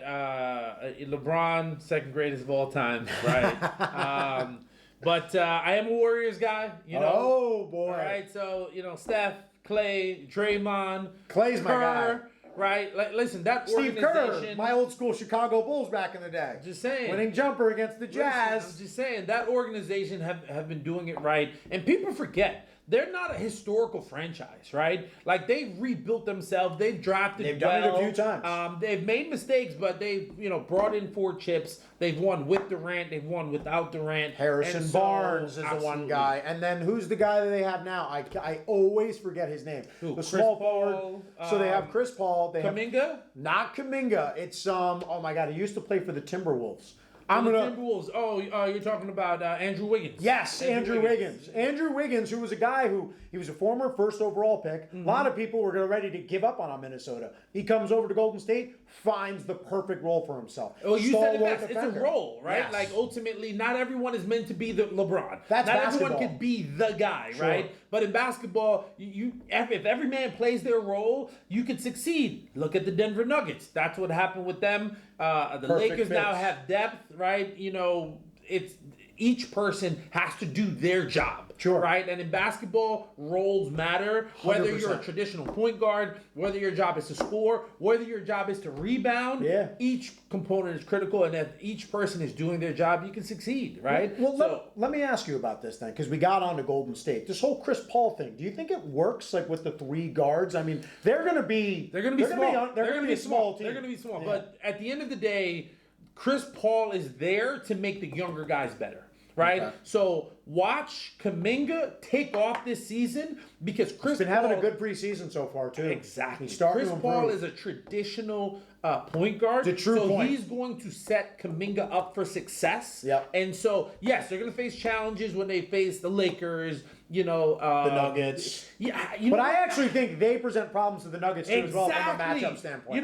LeBron, second greatest of all time, right? But I am a Warriors guy, Oh, boy. All right, so, Steph, Clay, Draymond, Clay's my guy. Right? Listen, that Steve Kerr, my old school Chicago Bulls back in the day. Just saying. Winning jumper against the Jazz. Listen, I'm just saying, that organization have been doing it right. And people forget, they're not a historical franchise, right? Like, they've rebuilt themselves. They've drafted They've done it a few times. They've made mistakes, but they've, brought in 4 chips. They've won with Durant. They've won without Durant. Harrison Barnes is the one guy. And then who's the guy that they have now? I always forget his name. Who? The small forward. So they have Chris Paul. They Kuminga? Not Kuminga. It's, oh my God, he used to play for the Timberwolves. Timberwolves. Oh, you're talking about Andrew Wiggins. Yes, Andrew Wiggins. Andrew Wiggins, who was a guy he was a former first overall pick. Mm-hmm. A lot of people were ready to give up on Minnesota. He comes over to Golden State, finds the perfect role for himself. Oh, you said it best. It's a role, right? Yes. Like, ultimately, not everyone is meant to be the LeBron. That's not basketball. Everyone can be the guy, right? But in basketball, if every man plays their role, you can succeed. Look at the Denver Nuggets. That's what happened with them. The Lakers now have depth, right? each person has to do their job. Sure. Right? And in basketball, roles matter. Whether 100%. you're a traditional point guard, whether your job is to score, whether your job is to rebound, each component is critical. And if each person is doing their job, you can succeed, right? Well, let me ask you about this then, because we got on to Golden State. This whole Chris Paul thing, do you think it works like with the 3 guards? I mean, they're going to be small. They're going to be a small team. They're going to be small. Yeah. But at the end of the day, Chris Paul is there to make the younger guys better. Right? Okay. So watch Kuminga take off this season because Chris He's been having a good preseason so far, too. Exactly. He's starting Chris Paul is a traditional point guard. It's a true point. He's going to set Kuminga up for success. Yep. And so, yes, they're going to face challenges when they face the Lakers, the Nuggets. Yeah. But I actually think they present problems to the Nuggets, too, as well, from a matchup standpoint.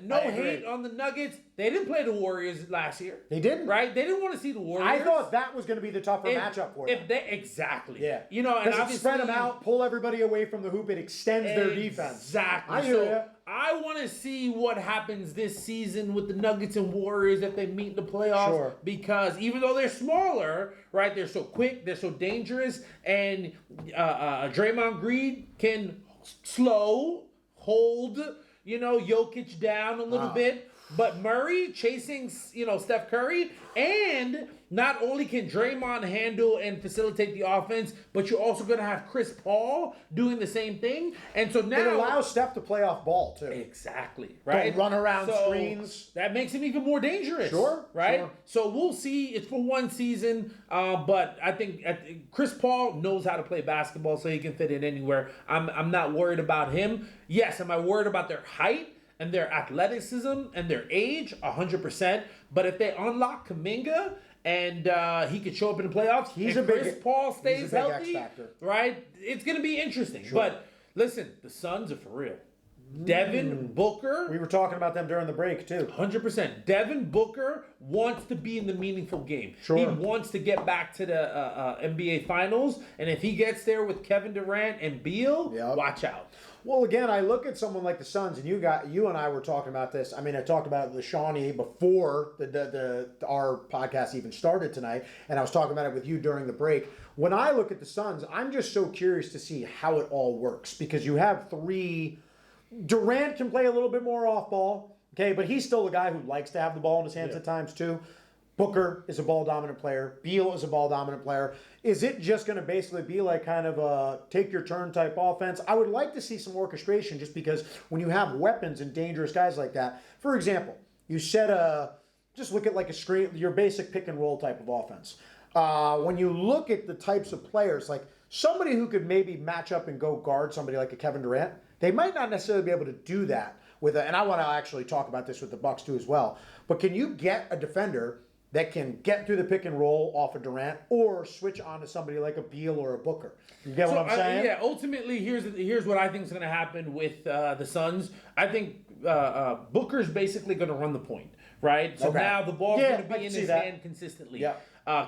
No hate on the Nuggets. They didn't play the Warriors last year. They didn't. Right? They didn't want to see the Warriors. I thought that was going to be the tougher matchup for them. Exactly. Yeah. And obviously spread them out, pull everybody away from the hoop. It extends their defense. Exactly. I hear you. I want to see what happens this season with the Nuggets and Warriors if they meet in the playoffs. Sure. Because even though they're smaller, right, they're so quick, they're so dangerous, and Draymond Green can hold, Jokic down a little bit. But Murray chasing, Steph Curry, and not only can Draymond handle and facilitate the offense, but you're also going to have Chris Paul doing the same thing. And so now... It allows Steph to play off ball, too. Exactly, right? Don't run around screens. That makes him even more dangerous. Sure. Right? Sure. So we'll see. It's for one season, but I think Chris Paul knows how to play basketball, so he can fit in anywhere. I'm not worried about him. Yes, am I worried about their height and their athleticism and their age? 100%. But if they unlock Kuminga and he could show up in the playoffs, Chris Paul stays healthy, right? It's going to be interesting. Sure. But listen, the Suns are for real. Devin Booker. We were talking about them during the break, too. 100%. Devin Booker wants to be in the meaningful game. Sure. He wants to get back to the NBA Finals. And if he gets there with Kevin Durant and Beal, watch out. Well, again, I look at someone like the Suns, and you and I were talking about this. I mean, I talked about the Shawnee before our podcast even started tonight, and I was talking about it with you during the break. When I look at the Suns, I'm just so curious to see how it all works, because you have 3. Durant can play a little bit more off ball, okay, but he's still a guy who likes to have the ball in his hands at times too. Booker is a ball-dominant player. Beal is a ball-dominant player. Is it just going to basically be like kind of a take-your-turn type offense? I would like to see some orchestration, just because when you have weapons and dangerous guys like that, for example, you set just look at like a screen, your basic pick-and-roll type of offense. When you look at the types of players, like somebody who could maybe match up and go guard somebody like a Kevin Durant, they might not necessarily be able to do that and I want to actually talk about this with the Bucks too as well, but can you get a defender that can get through the pick and roll off of Durant or switch on to somebody like a Beal or a Booker? You get what I'm saying? Ultimately, here's what I think is going to happen with the Suns. I think Booker's basically going to run the point, right? So now the ball's going to be in his hand consistently. Yeah.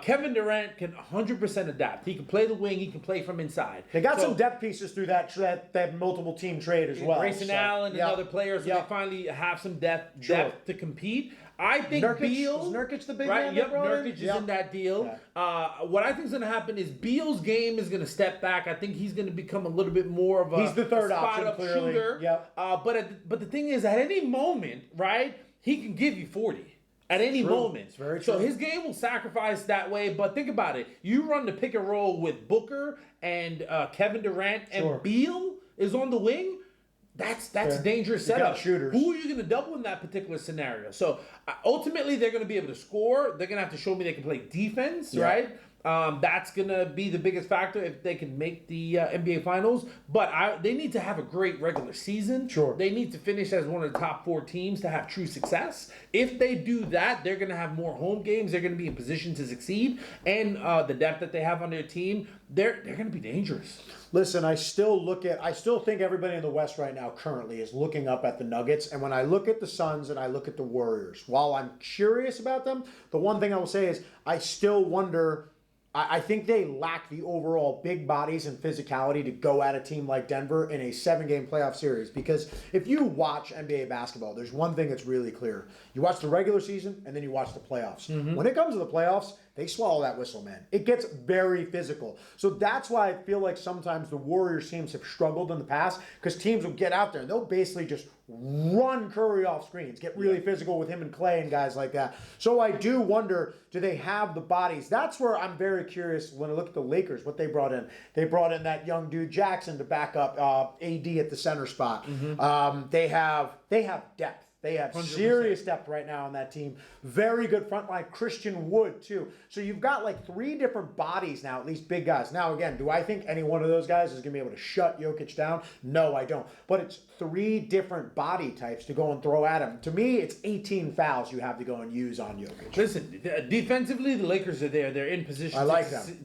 Kevin Durant can 100% adapt. He can play the wing. He can play from inside. They got some depth pieces through that multiple team trade as well. Grayson Allen and other players, they finally have some depth to compete. I think Beal... Is Nurkic the big man? Yep, Nurkic is in that deal. Yeah. What I think is going to happen is Beal's game is going to step back. I think he's going to become a little bit more of he's the third spot-up shooter. Yep. But the thing is, at any moment, right, he can give you 40. At any moment. It's very true. So his game will sacrifice that way. But think about it. You run the pick and roll with Booker and Kevin Durant and Beal is on the wing. That's a dangerous setup. Shooters. Who are you going to double in that particular scenario? So ultimately, they're going to be able to score. They're going to have to show me they can play defense, right? That's going to be the biggest factor if they can make the NBA Finals. But they need to have a great regular season. Sure. They need to finish as one of the top 4 teams to have true success. If they do that, they're going to have more home games. They're going to be in position to succeed. And the depth that they have on their team, they're going to be dangerous. Listen, I still think everybody in the West right now currently is looking up at the Nuggets. And when I look at the Suns and I look at the Warriors, while I'm curious about them, the one thing I will say is I still wonder... I think they lack the overall big bodies and physicality to go at a team like Denver in a 7-game playoff series. Because if you watch NBA basketball, there's one thing that's really clear. You watch the regular season and then you watch the playoffs. Mm-hmm. When it comes to the playoffs, they swallow that whistle, man. It gets very physical. So that's why I feel like sometimes the Warriors teams have struggled in the past, because teams will get out there and they'll basically just run Curry off screens, get really physical with him and Clay and guys like that. So I do wonder, do they have the bodies? That's where I'm very curious when I look at the Lakers, what they brought in. They brought in that young dude Jackson to back up AD at the center spot. They have depth. They have 100%. Serious depth right now on that team. Very good front line. Christian Wood, too. So you've got like 3 different bodies now, at least big guys. Now, again, do I think any one of those guys is going to be able to shut Jokic down? No, I don't. But it's 3 different body types to go and throw at him. To me, it's 18 fouls you have to go and use on Jokic. Listen, defensively, the Lakers are there. They're in position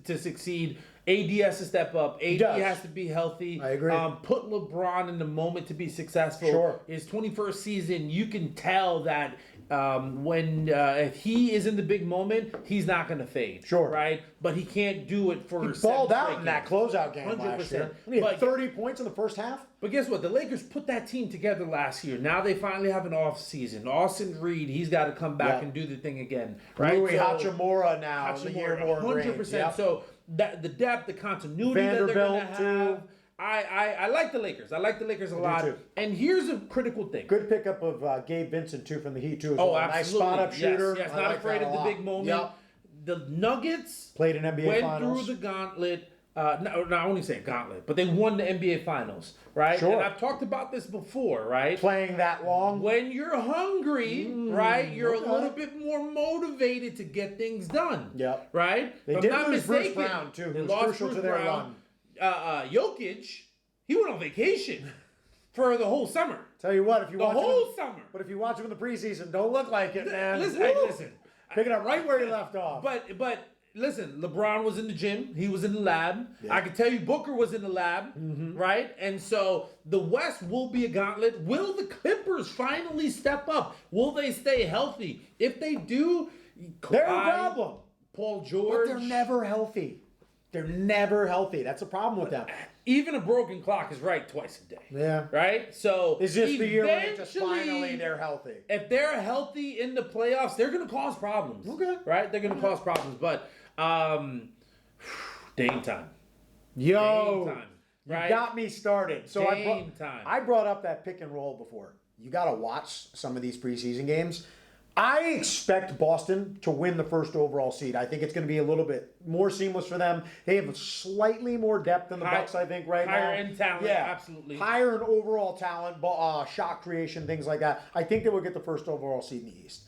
to succeed. AD has to step up. AD has to be healthy. I agree. Put LeBron in the moment to be successful. Sure. His 21st season, you can tell that when if he is in the big moment, he's not going to fade. Sure. Right? But he can't do it for he balled out in that closeout game 100%. Last year. He had 30 points in the first half. But guess what? The Lakers put that team together last year. Now they finally have an off season. Austin Reed, he's got to come back and do the thing again. Right? Rui Hachimura now. The year more 100%. Yep. So that the depth, the continuity that they're going to have. I like the Lakers. I like the Lakers a lot. Too. And here's a critical thing. Good pickup of Gabe Vincent, too, from the Heat, too. As well. Absolutely. Nice spot-up shooter. Yes, not afraid of the big moment. Yep. The Nuggets played in NBA Finals. Went through the gauntlet. No, I only say gauntlet, but they won the NBA Finals, right? Sure. And I've talked about this before, right? Playing that long. When you're hungry, right, you're a little bit more motivated to get things done. Yep. Right? They did lose Bruce Brown, too, who was crucial to their run. Jokic, he went on vacation for the whole summer. Tell you what, if you watch the whole summer. But if you watch him in the preseason, don't look like it, man. Listen. Pick it up right where he left off. But listen, LeBron was in the gym. He was in the lab. Yeah. I can tell you Booker was in the lab, right? And so the West will be a gauntlet. Will the Clippers finally step up? Will they stay healthy? If they do, they're a problem. Paul George. But they're never healthy. They're never healthy. That's a problem with them. Even a broken clock is right twice a day. Yeah. Right? So it's just the year when just finally they're healthy. If they're healthy in the playoffs, they're going to cause problems. Okay. Right? They're going to cause problems. But Dame time. Yo. Dame time. Right? You got me started. So Dame I brought up that pick and roll before. You got to watch some of these preseason games. I expect Boston to win the first overall seed. I think it's going to be a little bit more seamless for them. They have slightly more depth than the Bucks, I think, right now. Higher in talent, absolutely. Higher in overall talent, shot creation, things like that. I think they will get the first overall seed in the East.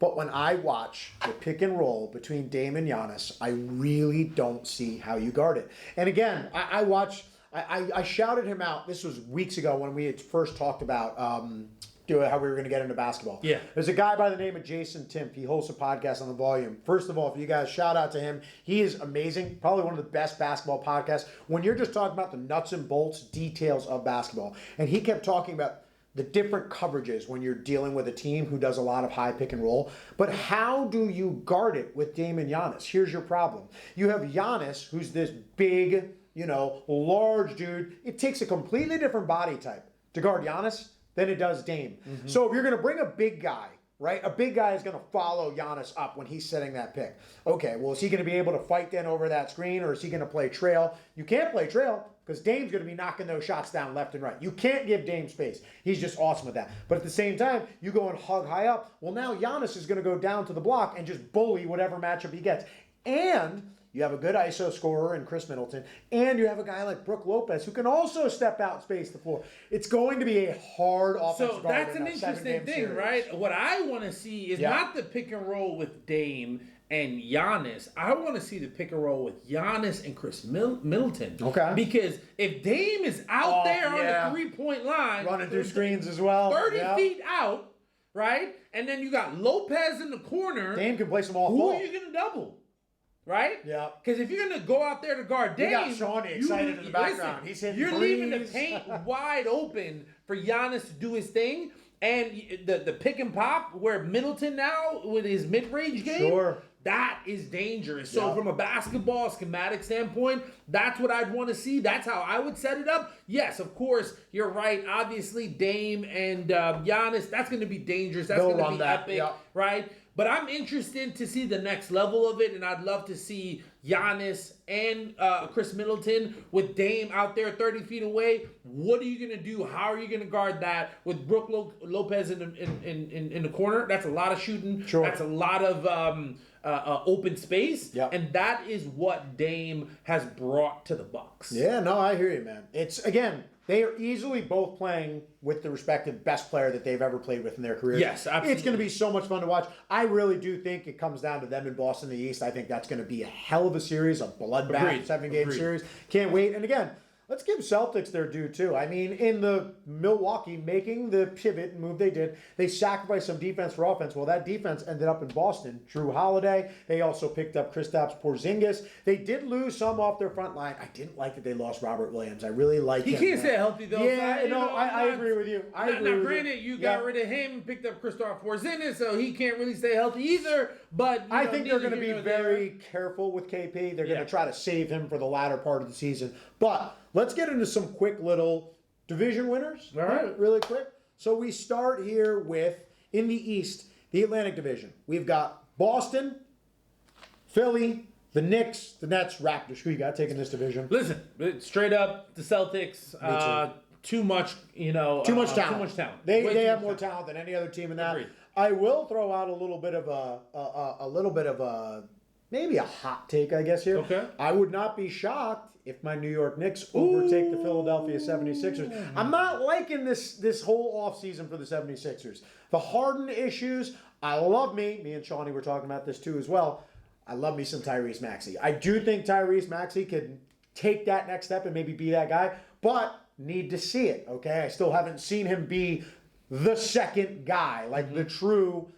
But when I watch the pick and roll between Dame and Giannis, I really don't see how you guard it. And again, I shouted him out. This was weeks ago when we had first talked about how we were going to get into basketball. Yeah. There's a guy by the name of Jason Timp. He hosts a podcast on The Volume. First of all, if you guys shout out to him, he is amazing. Probably one of the best basketball podcasts when you're just talking about the nuts and bolts details of basketball. And he kept talking about the different coverages when you're dealing with a team who does a lot of high pick and roll. But how do you guard it with Dame and Giannis? Here's your problem. You have Giannis, who's this big, large dude. It takes a completely different body type to guard Giannis than it does Dame. So if you're going to bring a big guy, right? A big guy is going to follow Giannis up when he's setting that pick. Okay, well, is he going to be able to fight then over that screen, or is he going to play trail? You can't play trail because Dame's going to be knocking those shots down left and right. You can't give Dame space. He's just awesome at that. But at the same time, you go and hug high up. Well, now Giannis is going to go down to the block and just bully whatever matchup he gets. And you have a good ISO scorer in Chris Middleton, and you have a guy like Brook Lopez who can also step out and space the floor. It's going to be a hard offensive guard. So that's an interesting thing, series. Right? What I want to see is not the pick and roll with Dame and Giannis. I want to see the pick and roll with Giannis and Chris Middleton. Okay. Because if Dame is out there on the 3-point line, running through screens as well, 30 feet out, right? And then you got Lopez in the corner. Dame can play some off ball. ball. Who are you going to double? Right? Yeah. Because if you're going to go out there to guard Dame, you got Shawnee excited in the background. He's hitting you're threes. Leaving the paint wide open for Giannis to do his thing. And the pick and pop where Middleton now with his mid-range game, that is dangerous. So from a basketball schematic standpoint, that's what I'd want to see. That's how I would set it up. Yes, of course, you're right. Obviously, Dame and Giannis, that's going to be dangerous. That's going to be epic, right? But I'm interested to see the next level of it, and I'd love to see Giannis and Chris Middleton with Dame out there 30 feet away. What are you going to do? How are you going to guard that with Brook Lopez in the corner? That's a lot of shooting. Sure. That's a lot of open space. Yep. And that is what Dame has brought to the Bucks. Yeah, no, I hear you, man. It's, again, they are easily both playing with the respective best player that they've ever played with in their careers. Yes, absolutely. It's going to be so much fun to watch. I really do think it comes down to them in Boston in the East. I think that's going to be a hell of a series, a bloodbath, 7-game series. Can't wait. And again, let's give Celtics their due, too. I mean, in the Milwaukee making the pivot and move they did, they sacrificed some defense for offense. Well, that defense ended up in Boston. Drew Holiday. They also picked up Kristaps Porzingis. They did lose some off their front line. I didn't like that they lost Robert Williams. I really like him. He can't stay healthy, though. Yeah, I agree with you. Now, granted, you got rid of him and picked up Kristaps Porzingis, so he can't really stay healthy either. But I think they're going to be very careful with KP. They're going to try to save him for the latter part of the season. But let's get into some quick little division winners. All right. Really quick. So we start here with, in the East, the Atlantic Division. We've got Boston, Philly, the Knicks, the Nets, Raptors. Who you got taking this division? Listen, straight up, the Celtics. Too much, Too much talent. Too much talent. They have more talent than any other team in that. Agreed. I will throw out a little bit of a maybe a hot take, I guess, here. Okay. I would not be shocked if my New York Knicks overtake the Philadelphia 76ers. I'm not liking this whole offseason for the 76ers. The Harden issues, I love me and Shawnee were talking about this too as well. I love me some Tyrese Maxey. I do think Tyrese Maxey could take that next step and maybe be that guy, but need to see it, okay? I still haven't seen him be the second guy, like the true,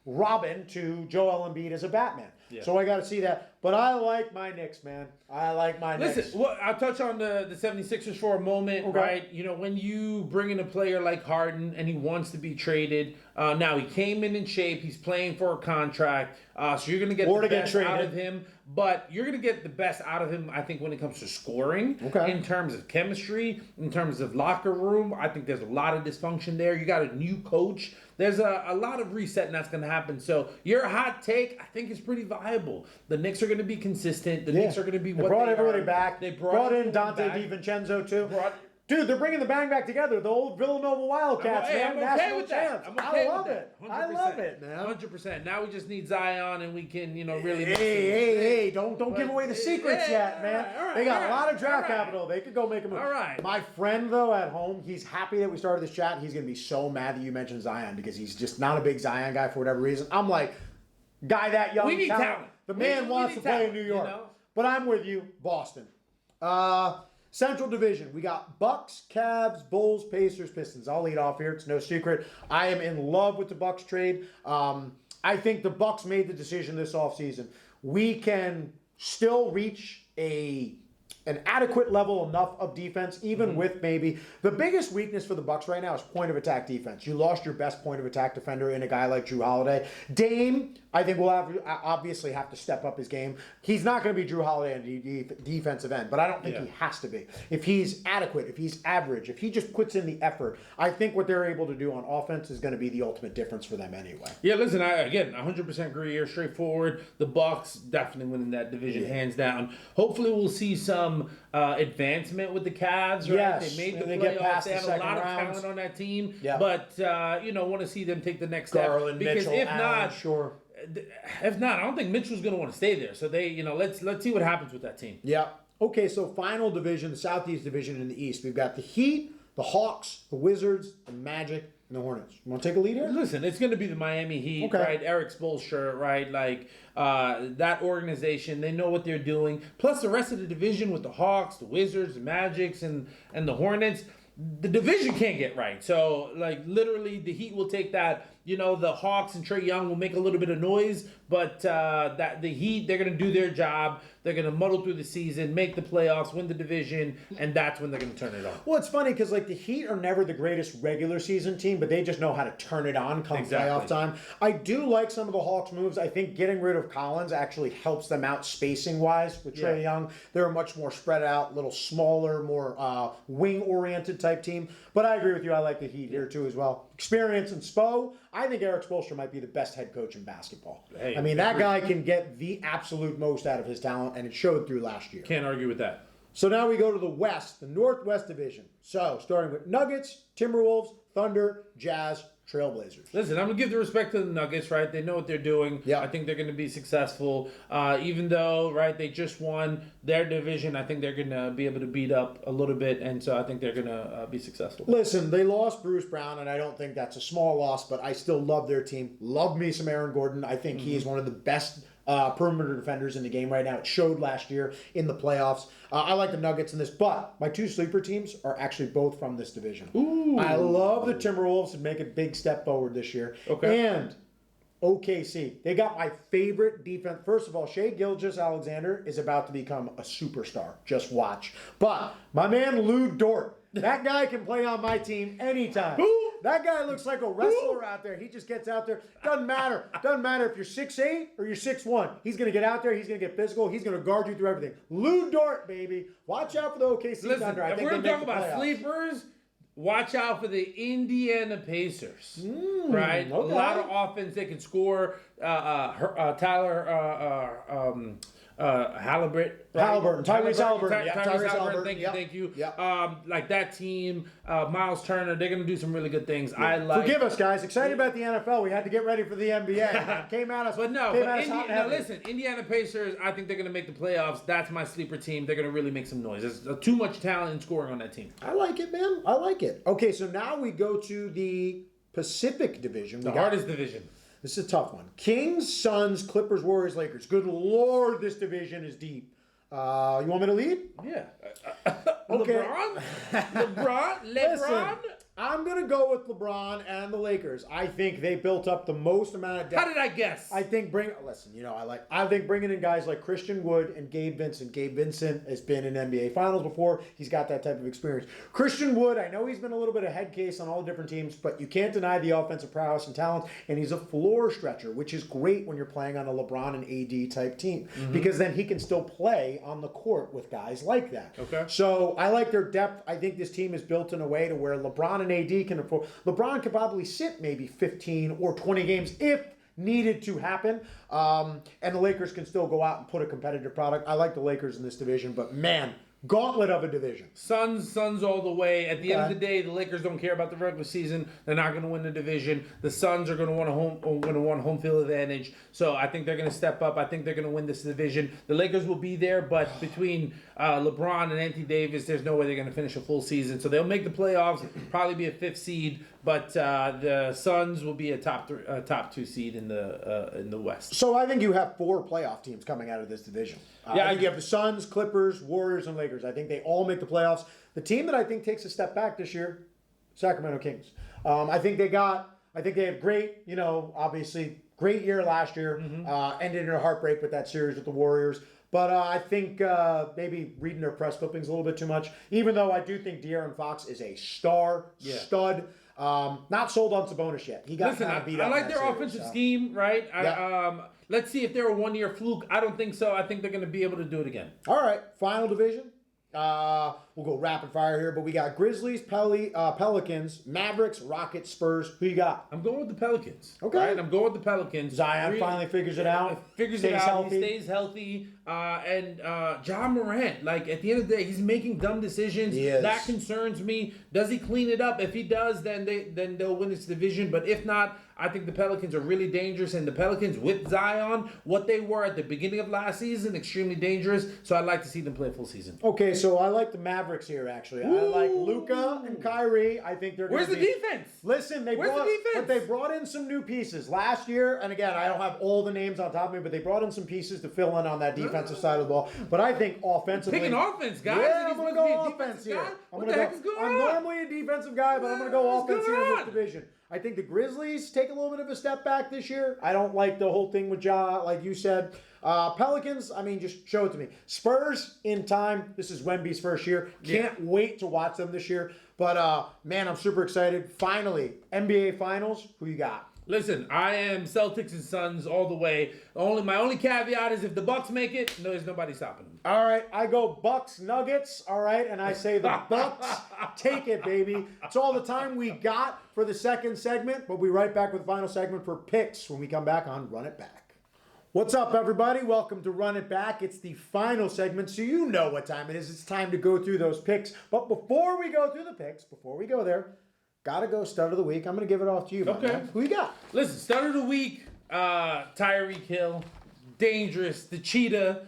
Robin to Joel Embiid as a Batman. Yeah. So I got to see that. But I like my Knicks, man. I like my Knicks. Listen, well, I'll touch on the 76ers for a moment, right? When you bring in a player like Harden and he wants to be traded, now he came in shape. He's playing for a contract. So you're going to get the best out of him. But you're going to get the best out of him, I think, when it comes to scoring. In terms of chemistry, in terms of locker room. I think there's a lot of dysfunction there. You got a new coach. There's a lot of resetting that's going to happen. So your hot take, I think, is pretty viable. The Knicks are going to be consistent. The Knicks are going to be what they brought everybody are. back. They brought in Dante DiVincenzo, too. Dude, they're bringing the bang back together. The old Villanova Wildcats, man. I'm okay with that. I love it. I love it, man. 100%. Now we just need Zion, and we can, really. Hey! Don't give away the secrets yet, man. They got a lot of draft capital. They could go make a move. All right. My friend, though, at home, he's happy that we started this chat. He's gonna be so mad that you mentioned Zion because he's just not a big Zion guy for whatever reason. I'm like, guy that young, we need talent. The man wants to play in New York. But I'm with you, Boston. Central Division, we got Bucks, Cavs, Bulls, Pacers, Pistons. I'll lead off here. It's no secret. I am in love with the Bucks trade. I think the Bucks made the decision this offseason. We can still reach an adequate level enough of defense, even with maybe the biggest weakness for the Bucks right now is point of attack defense. You lost your best point of attack defender in a guy like Drew Holiday. Dame, I think will obviously have to step up his game. He's not going to be Drew Holiday on the defensive end, but I don't think he has to be. If he's adequate, if he's average, if he just puts in the effort, I think what they're able to do on offense is going to be the ultimate difference for them anyway. Yeah, listen, I 100% agree here. Straightforward. The Bucks definitely winning that division hands down. Hopefully we'll see some advancement with the Cavs, right? Yes, they made the they playoffs. get past they have the a lot of rounds. Talent on that team. Yeah. But want to see them take the next step. Garland, because Mitchell, if Allen, not, sure. If not, I don't think Mitchell's going to want to stay there. So they, let's see what happens with that team. Yeah. Okay, so final division, the Southeast Division in the East. We've got the Heat, the Hawks, the Wizards, the Magic, and the Hornets. You want to take a lead here? Listen, it's going to be the Miami Heat, right? Eric Spoelstra, right? Like, that organization, they know what they're doing. Plus the rest of the division with the Hawks, the Wizards, the Magics, and the Hornets. The division can't get right. So, literally, the Heat will take that. The Hawks and Trae Young will make a little bit of noise, but that the Heat, they're going to do their job. They're going to muddle through the season, make the playoffs, win the division, and that's when they're going to turn it on. Well, it's funny because, the Heat are never the greatest regular season team, but they just know how to turn it on come playoff time. I do like some of the Hawks' moves. I think getting rid of Collins actually helps them out spacing-wise with Trae Young. They're a much more spread out, little smaller, more wing-oriented type team. But I agree with you. I like the Heat here, too, as well. Experience and Spo. I think Eric Spoelstra might be the best head coach in basketball. Hey, I mean, that guy can get the absolute most out of his talent, and it showed through last year. Can't argue with that. So now we go to the West, the Northwest Division. So starting with Nuggets, Timberwolves, Thunder, Jazz, Trailblazers. Listen, I'm going to give the respect to the Nuggets, right? They know what they're doing. Yeah. I think they're going to be successful. Even though, right, they just won their division, I think they're going to be able to beat up a little bit, and so I think they're going to be successful. Listen, they lost Bruce Brown, and I don't think that's a small loss, but I still love their team. Love me some Aaron Gordon. I think he is one of the best perimeter defenders in the game right now. It showed last year in the playoffs. I like the Nuggets in this, but my two sleeper teams are actually both from this division. Ooh. I love the Timberwolves to make a big step forward this year. Okay. And OKC. They got my favorite defense. First of all, Shai Gilgeous-Alexander is about to become a superstar. Just watch. But my man Lou Dort, that guy can play on my team anytime. That guy looks like a wrestler out there. He just gets out there. Doesn't matter. Doesn't matter if you're 6'8" or you're 6'1". He's going to get out there. He's going to get physical. He's going to guard you through everything. Lou Dort, baby. Watch out for the OKC Listen, Thunder. I if think we're they make talking the about playoffs. sleepers, watch out for the Indiana Pacers. Right? Okay. A lot of offense. They can score. Tyler Halliburton. Tyrese Halliburton. Yeah, Tyrese Tyrese Halliburton. Halliburton. Thank you. Yep. Like that team, Miles Turner, they're going to do some really good things. I like. Forgive us, guys. Excited about the NFL. We had to get ready for the NBA. Came at us. But no, came but at us hot and heavy. listen, Indiana Pacers, I think they're going to make the playoffs. That's my sleeper team. They're going to really make some noise. There's too much talent and scoring on that team. I like it, man. I like it. Okay, so now we go to the Pacific Division. The hardest division. This is a tough one. Kings, Suns, Clippers, Warriors, Lakers. Good Lord, this division is deep. You want me to lead? Yeah. Okay. LeBron? Listen, I'm going to go with LeBron and the Lakers. I think they built up the most amount of depth. How did I guess? I think I think bringing in guys like Christian Wood and Gabe Vincent. Gabe Vincent has been in NBA Finals before. He's got that type of experience. Christian Wood, I know he's been a little bit of head case on all the different teams, but you can't deny the offensive prowess and talent, and he's a floor stretcher, which is great when you're playing on a LeBron and AD type team, because then he can still play on the court with guys like that. Okay. So I like their depth. I think this team is built in a way to where LeBron and AD can afford. LeBron could probably sit maybe 15 or 20 games if needed to happen. And the Lakers can still go out and put a competitive product. I like the Lakers in this division, but man, gauntlet of a division. Suns all the way. At the end of the day, the Lakers don't care about the regular season. They're not going to win the division. The Suns are going to want home field advantage. So I think they're going to step up. I think they're going to win this division. The Lakers will be there, but between LeBron and Anthony Davis, there's no way they're going to finish a full season. So they'll make the playoffs, probably be a 5th seed, but the Suns will be a top 2 seed in the West. So I think you have 4 playoff teams coming out of this division. I think you have the Suns, Clippers, Warriors, and Lakers. I think they all make the playoffs. The team that I think takes a step back this year, Sacramento Kings. I think they had great, obviously great year last year. Ended in a heartbreak with that series with the Warriors. But I think maybe reading their press clippings a little bit too much. Even though I do think De'Aaron Fox is a stud. Not sold on Sabonis yet. He got kind of beat up. I like their offensive scheme, right? Let's see if they're a one-year fluke. I don't think so. I think they're going to be able to do it again. All right, final division. We'll go rapid fire here, but we got Grizzlies, Pelicans, Mavericks, Rockets, Spurs. Who you got? I'm going with the Pelicans. Okay. Right? I'm going with the Pelicans. Zion finally figures it out. He stays healthy. And John Morant, like at the end of the day, he's making dumb decisions. That concerns me. Does he clean it up? If he does, then they'll win this division. But if not, I think the Pelicans are really dangerous. And the Pelicans with Zion, what they were at the beginning of last season, extremely dangerous. So I'd like to see them play a full season. Okay, so I like the Mavericks here, actually. I like Luka and Kyrie. I think they're going to Where's the defense? Listen, they brought in some new pieces. Last year, and again, I don't have all the names on top of me, but they brought in some pieces to fill in on that defensive side of the ball. But I think offensively... Picking offense, guys. Yeah, I'm going to go offense here. What the heck is going on? I'm normally a defensive guy, but I'm going to go offense here in this division. I think the Grizzlies take a little bit of a step back this year. I don't like the whole thing with Ja, like you said. Pelicans, I mean, just show it to me. Spurs, in time. This is Wemby's first year. Can't wait to watch them this year. But, man, I'm super excited. Finally, NBA Finals. Who you got? Listen, I am Celtics and Suns all the way. My only caveat is if the Bucks make it, there's nobody stopping them. All right, I go Bucks Nuggets. All right, and I say the Bucks Take it, baby. It's all the time we got for the second segment. We'll be right back with the final segment for picks when we come back on Run It Back. What's up, everybody? Welcome to Run It Back. It's the final segment, so you know what time it is. It's time to go through those picks. But before we go through the picks, before we go there, gotta go stud of the week. I'm going to give it off to you, Okay. man. Who you got? Listen, stud of the week, Tyreek Hill. Dangerous. The Cheetah.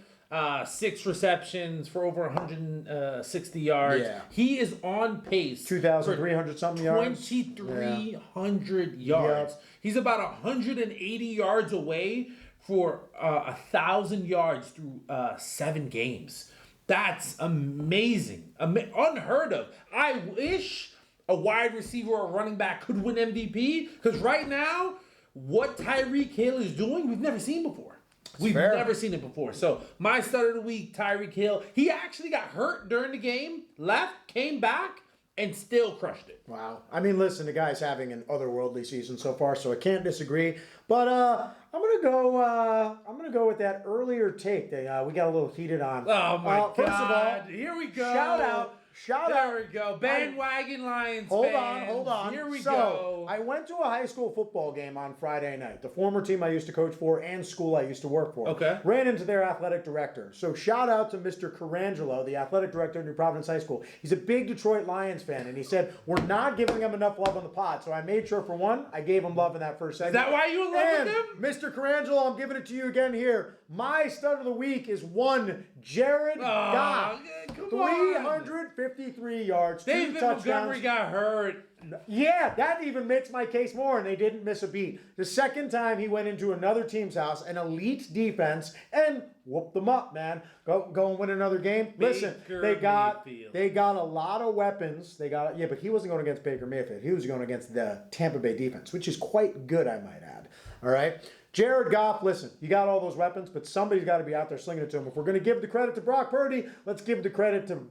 6 receptions for over 160 yards. Yeah. He is on pace. 2,300 something yards. 2,300 yards. Yep. He's about 180 yards away for 1,000 yards through 7 games. That's amazing. Unheard of. I wish a wide receiver or a running back could win MVP, because right now, what Tyreek Hill is doing, we've never seen before. We've never seen it before. So, my stud of the week, Tyreek Hill. He actually got hurt during the game, left, came back, and still crushed it. Wow. I mean, listen, the guy's having an otherworldly season so far, so I can't disagree. But I'm gonna go with that earlier take that we got a little heated on. Oh my God! First of all, here we go. Shout out. There we go. Bandwagon Lions Hold fans. on. Here we So, go. I went to a high school football game on Friday night. The former team I used to coach for and school I used to work for. Okay. Ran into their athletic director. So shout out to Mr. Carangelo, the athletic director of New Providence High School. He's a big Detroit Lions fan, and he said, we're not giving him enough love on the pod. So I made sure, for one, I gave him love in that first segment. Is that why you in love with him? Mr. Carangelo, I'm giving it to you again here. My stud of the week is one Jared Goff. Come on. 353 yards, 2 David touchdowns. Montgomery got hurt. Yeah, that even makes my case more, and they didn't miss a beat. The second time he went into another team's house, an elite defense, and whooped them up, man. Go and win another game. Listen, they got a lot of weapons. But he wasn't going against Baker Mayfield. He was going against the Tampa Bay defense, which is quite good, I might add. All right? Jared Goff, listen, you got all those weapons, but somebody's got to be out there slinging it to him. If we're going to give the credit to Brock Purdy, let's give the credit to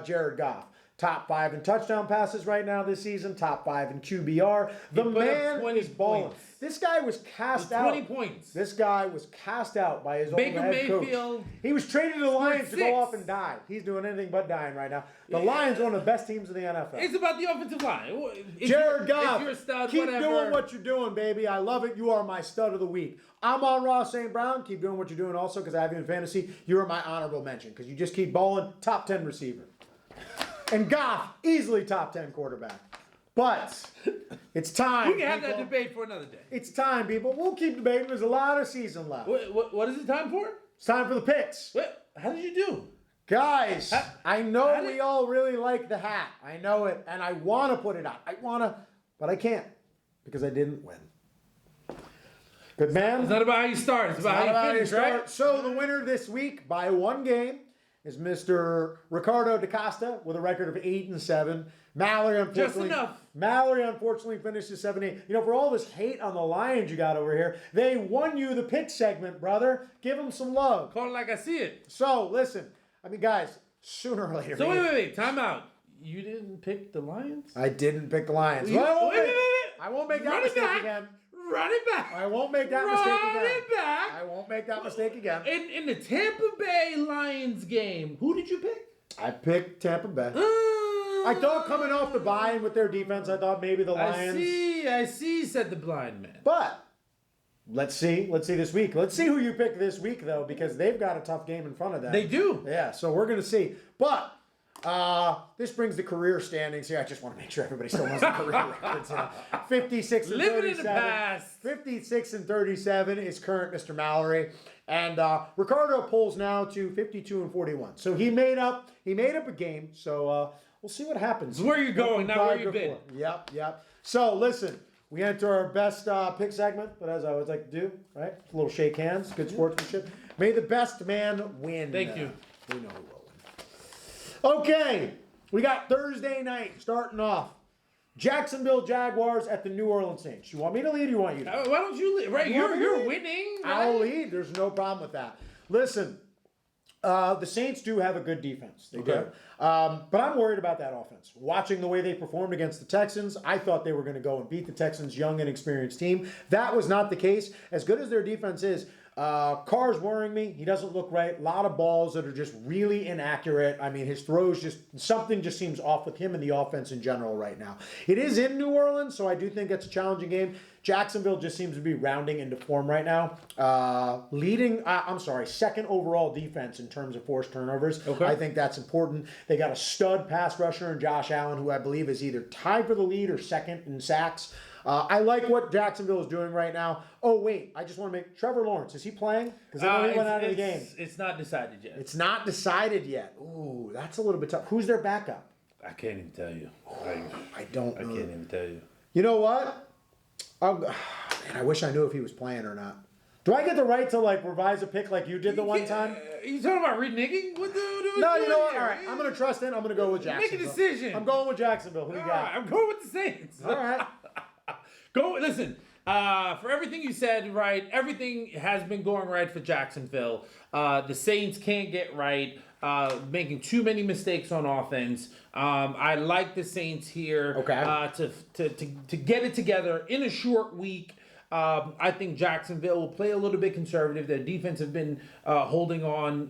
Jared Goff. Top 5 in touchdown passes right now this season. Top 5 in QBR. The man is balling. This guy was cast out. 20 points. This guy was cast out by his own head coach. Mayfield. He was traded to the Lions to 6. go off and die. He's doing anything but dying right now. The Lions are one of the best teams in the NFL. It's about the offensive line. Jared Goff, you're a stud, keep whatever. doing what you're doing, baby. I love it. You are my stud of the week. I'm on Ross St. Brown. Keep doing what you're doing also, because I have you in fantasy. You're my honorable mention because you just keep balling. Top 10 receiver. And Goff, easily top 10 quarterback. But it's time. We can have that debate for another day. It's time, people. We'll keep debating. There's a lot of season left. What is it time for? It's time for the picks. How did you do? Guys, I know we all really like the hat. I know it. And I want to put it on. But I can't because I didn't win. Good man. It's not about how you start. It's about how you finish, right? So the winner this week by one game is Mr. Ricardo DaCosta with a record of 8-7. Mallory, unfortunately, Just enough. Mallory, unfortunately, finishes 7-8. You know, for all this hate on the Lions you got over here, they won you the pick segment, brother. Give them some love. Call it like I see it. So, listen. I mean, guys, sooner or later. So, wait. Time out. You didn't pick the Lions? I didn't pick the Lions. Wait. I won't make that mistake again. Run it back. I won't make that mistake again. Run it back. I won't make that mistake again. In the Tampa Bay Lions game, who did you pick? I picked Tampa Bay. I thought coming off the bye with their defense, I thought maybe the Lions. I see, said the blind man. But let's see this week. Let's see who you pick this week, though, because they've got a tough game in front of them. They do. Yeah, so we're going to see. But this brings the career standings here. I just want to make sure everybody still knows the career records here. 56 and 37. Living in the past. 56 and 37 is current Mr. Mallory. And Ricardo pulls now to 52 and 41. So he made up a game. So we'll see what happens. It's where you're going, not where you've been. Yep. So listen, we enter our best pick segment, but as I always like to do, right? A little shake hands, good sportsmanship. May the best man win. Thank you. We know who will win. Okay, we got Thursday night starting off. Jacksonville Jaguars at the New Orleans Saints. You want me to lead or you want you to? Why don't you lead? Right, you're winning. Right? I'll lead. There's no problem with that. Listen, the Saints do have a good defense. They do. But I'm worried about that offense. Watching the way they performed against the Texans, I thought they were going to go and beat the Texans' young and experienced team. That was not the case. As good as their defense is, Carr's worrying me. He doesn't look right. A lot of balls that are just really inaccurate. I mean, his throws something just seems off with him and the offense in general right now. It is in New Orleans, so I do think it's a challenging game. Jacksonville just seems to be rounding into form right now. Second overall defense in terms of forced turnovers. Okay. I think that's important. They got a stud pass rusher in Josh Allen, who I believe is either tied for the lead or second in sacks. I like what Jacksonville is doing right now. Oh, wait. I just want to make... Trevor Lawrence, is he playing? Because I know he went out of the game. It's not decided yet. It's not decided yet. Ooh, that's a little bit tough. Who's their backup? I can't even tell you. I don't know. I can't even tell you. You know what? Man, I wish I knew if he was playing or not. Do I get the right to, revise a pick like you did the one time? You talking about reneging? No, you know what? All right. I'm going to trust in. I'm going to go with Jacksonville. Make a decision. I'm going with Jacksonville. Who you got? Right, I'm going with the Saints. All right. Listen, for everything you said, right, everything has been going right for Jacksonville. The Saints can't get right, making too many mistakes on offense. I like the Saints here to get it together in a short week. I think Jacksonville will play a little bit conservative. Their defense have been holding on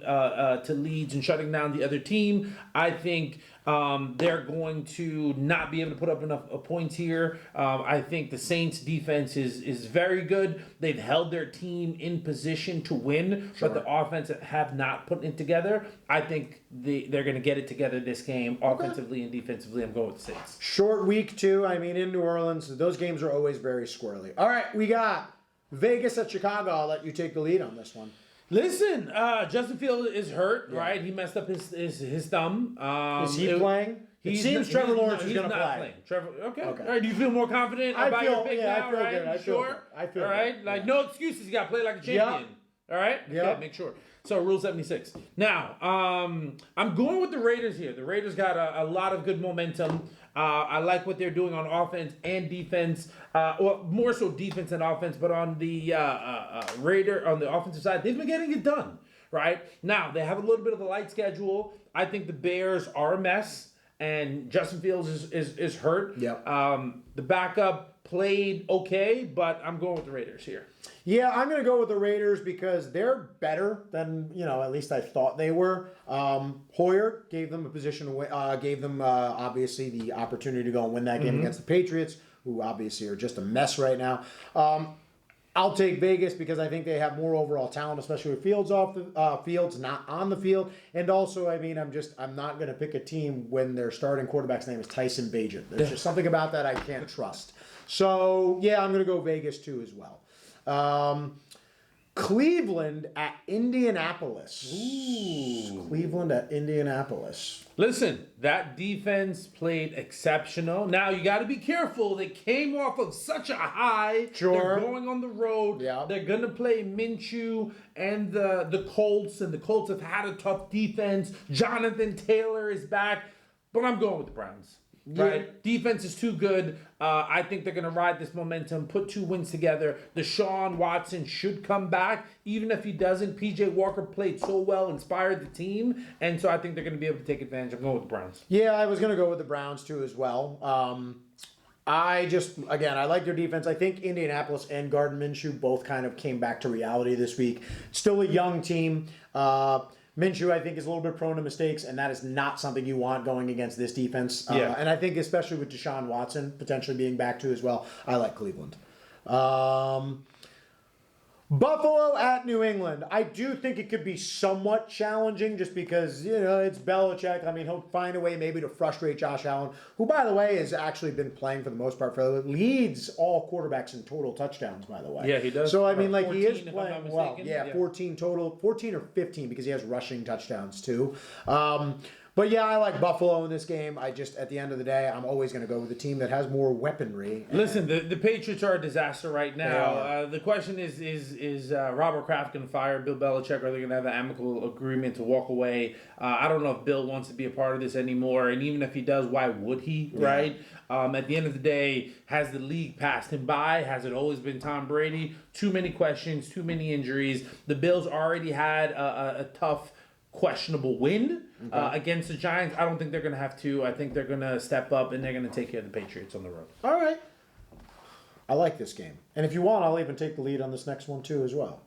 to leads and shutting down the other team. I think they're going to not be able to put up enough points here. I think the Saints' defense is very good. They've held their team in position to win, but the offense have not put it together. I think they're going to get it together this game, offensively and defensively. I'm going with the Saints. Short week, too. I mean, in New Orleans, those games are always very squirrely. All right, we got Vegas at Chicago. I'll let you take the lead on this one. Listen, Justin Fields is hurt, right? He messed up his thumb. Is he playing? It seems Trevor Lawrence is going to play. Playing. Trevor, okay. All right. Do you feel more confident about your pick now? I feel right? good. I feel good. I feel all right. Good. No excuses. You got to play like a champion. Yep. All right. Yep. Okay. Make sure. So Rule 76. Now, I'm going with the Raiders here. The Raiders got a lot of good momentum. I like what they're doing on offense and defense. Well, more so defense and offense, but on the on the offensive side, they've been getting it done. Right now, they have a little bit of a light schedule. I think the Bears are a mess, and Justin Fields is hurt. Yep. The backup played okay, but I'm going with the Raiders here. Yeah, I'm going to go with the Raiders because they're better than, at least I thought they were. Hoyer gave them a position, gave them obviously the opportunity to go and win that game against the Patriots, who obviously are just a mess right now. I'll take Vegas because I think they have more overall talent, especially with Fields Fields not on the field. And also, I mean, I'm not going to pick a team when their starting quarterback's name is Tyson Bagent. There's just something about that I can't trust. So, yeah, I'm going to go Vegas too as well. Cleveland at Indianapolis. Ooh. Cleveland at Indianapolis. Listen, that defense played exceptional. Now, you got to be careful. They came off of such a high. Sure. They're going on the road. Yeah. They're going to play Minshew and the Colts, and the Colts have had a tough defense. Jonathan Taylor is back, but I'm going with the Browns. Right? Defense is too good. I think they're going to ride this momentum, put 2 wins together. Deshaun Watson should come back. Even if he doesn't, P.J. Walker played so well, inspired the team. And so I think they're going to be able to take advantage. I'm going with the Browns. Yeah, I was going to go with the Browns too as well. I like their defense. I think Indianapolis and Gardner Minshew both kind of came back to reality this week. Still a young team. Minshew, I think, is a little bit prone to mistakes, and that is not something you want going against this defense. And I think especially with Deshaun Watson potentially being back too as well, I like Cleveland. Buffalo at New England. I do think it could be somewhat challenging just because, it's Belichick. I mean, he'll find a way maybe to frustrate Josh Allen, who, by the way, has actually been playing for the most part. Leads all quarterbacks in total touchdowns, by the way. Yeah, he does. So, I mean, 14, he is playing well. Yeah, 14 total. 14 or 15 because he has rushing touchdowns, too. But yeah, I like Buffalo in this game. At the end of the day, I'm always going to go with the team that has more weaponry. Listen, the Patriots are a disaster right now. The question is Robert Kraft going to fire Bill Belichick, or are they going to have an amicable agreement to walk away? I don't know if Bill wants to be a part of this anymore, and even if he does, why would he, right? At the end of the day, has the league passed him by? Has it always been Tom Brady? Too many questions, too many injuries. The Bills already had a tough, questionable win against the Giants. I don't think they're going to have to. I think they're going to step up, and they're going to take care of the Patriots on the road. All right. I like this game. And if you want, I'll even take the lead on this next one, too, as well.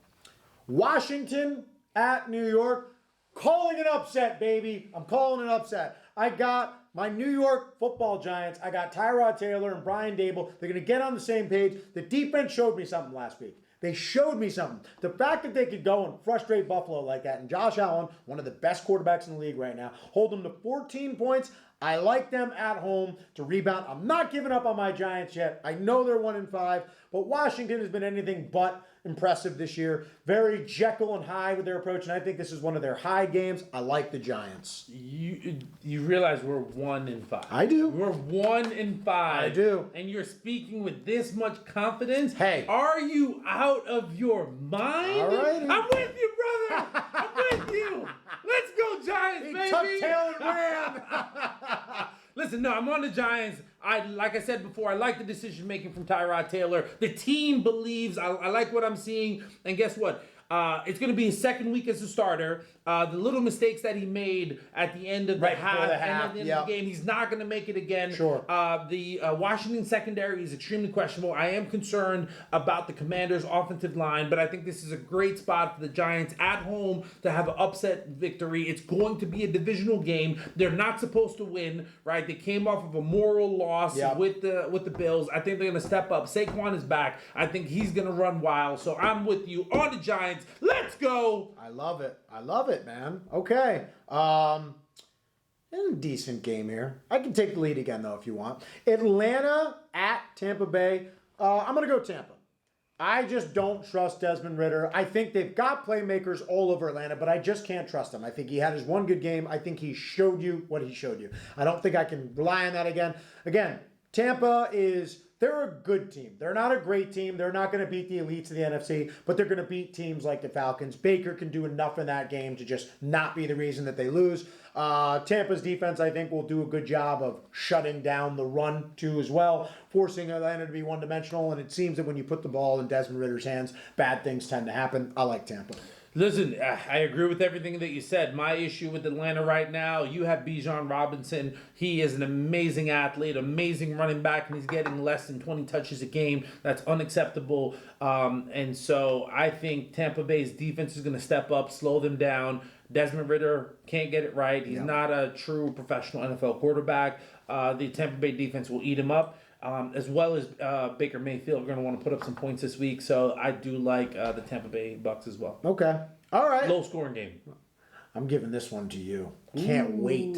Washington at New York. Calling an upset, baby. I'm calling an upset. I got my New York football Giants. I got Tyrod Taylor and Brian Dable. They're going to get on the same page. The defense showed me something last week. They showed me something. The fact that they could go and frustrate Buffalo like that, and Josh Allen, one of the best quarterbacks in the league right now, hold them to 14 points. I like them at home to rebound. I'm not giving up on my Giants yet. I know they're 1-5, but Washington has been anything but impressive this year. Very Jekyll and Hyde with their approach, and I think this is one of their high games. I like the Giants. You realize we're 1-5. I do. We're 1-5. I do. And you're speaking with this much confidence. Hey. Are you out of your mind? All right. I'm with you, brother. I'm with you. Let's go, Giants, He baby. tucked tail and ran. Listen, no, I'm on the Giants. Like I said before, I like the decision making from Tyrod Taylor. The team believes. I like what I'm seeing. And guess what? It's going to be his second week as a starter. The little mistakes that he made at the end of the half, and at the end of the game, he's not going to make it again. Sure. The Washington secondary is extremely questionable. I am concerned about the Commanders' offensive line, but I think this is a great spot for the Giants at home to have an upset victory. It's going to be a divisional game. They're not supposed to win, right? They came off of a moral loss with the Bills. I think they're going to step up. Saquon is back. I think he's going to run wild. So I'm with you on the Giants. Let's go. I love it, man. Okay. A decent game here. I can take the lead again, though, if you want. Atlanta at Tampa Bay. I'm going to go Tampa. I just don't trust Desmond Ridder. I think they've got playmakers all over Atlanta, but I just can't trust him. I think he had his one good game. I think he showed you what he showed you. I don't think I can rely on that again. Again, Tampa they're a good team. They're not a great team. They're not going to beat the elites of the NFC, but they're going to beat teams like the Falcons. Baker can do enough in that game to just not be the reason that they lose. Tampa's defense, I think, will do a good job of shutting down the run, too, as well, forcing Atlanta to be one-dimensional, and it seems that when you put the ball in Desmond Ridder's hands, bad things tend to happen. I like Tampa. Listen, I agree with everything that you said. My issue with Atlanta right now, you have Bijan Robinson. He is an amazing athlete, amazing running back, and he's getting less than 20 touches a game. That's unacceptable. And so I think Tampa Bay's defense is going to step up, slow them down. Desmond Ridder can't get it right. He's not a true professional NFL quarterback. The Tampa Bay defense will eat him up. As well as Baker Mayfield are going to want to put up some points this week. So I do like the Tampa Bay Bucks as well. Okay. All right. Low scoring game. I'm giving this one to you. Can't wait.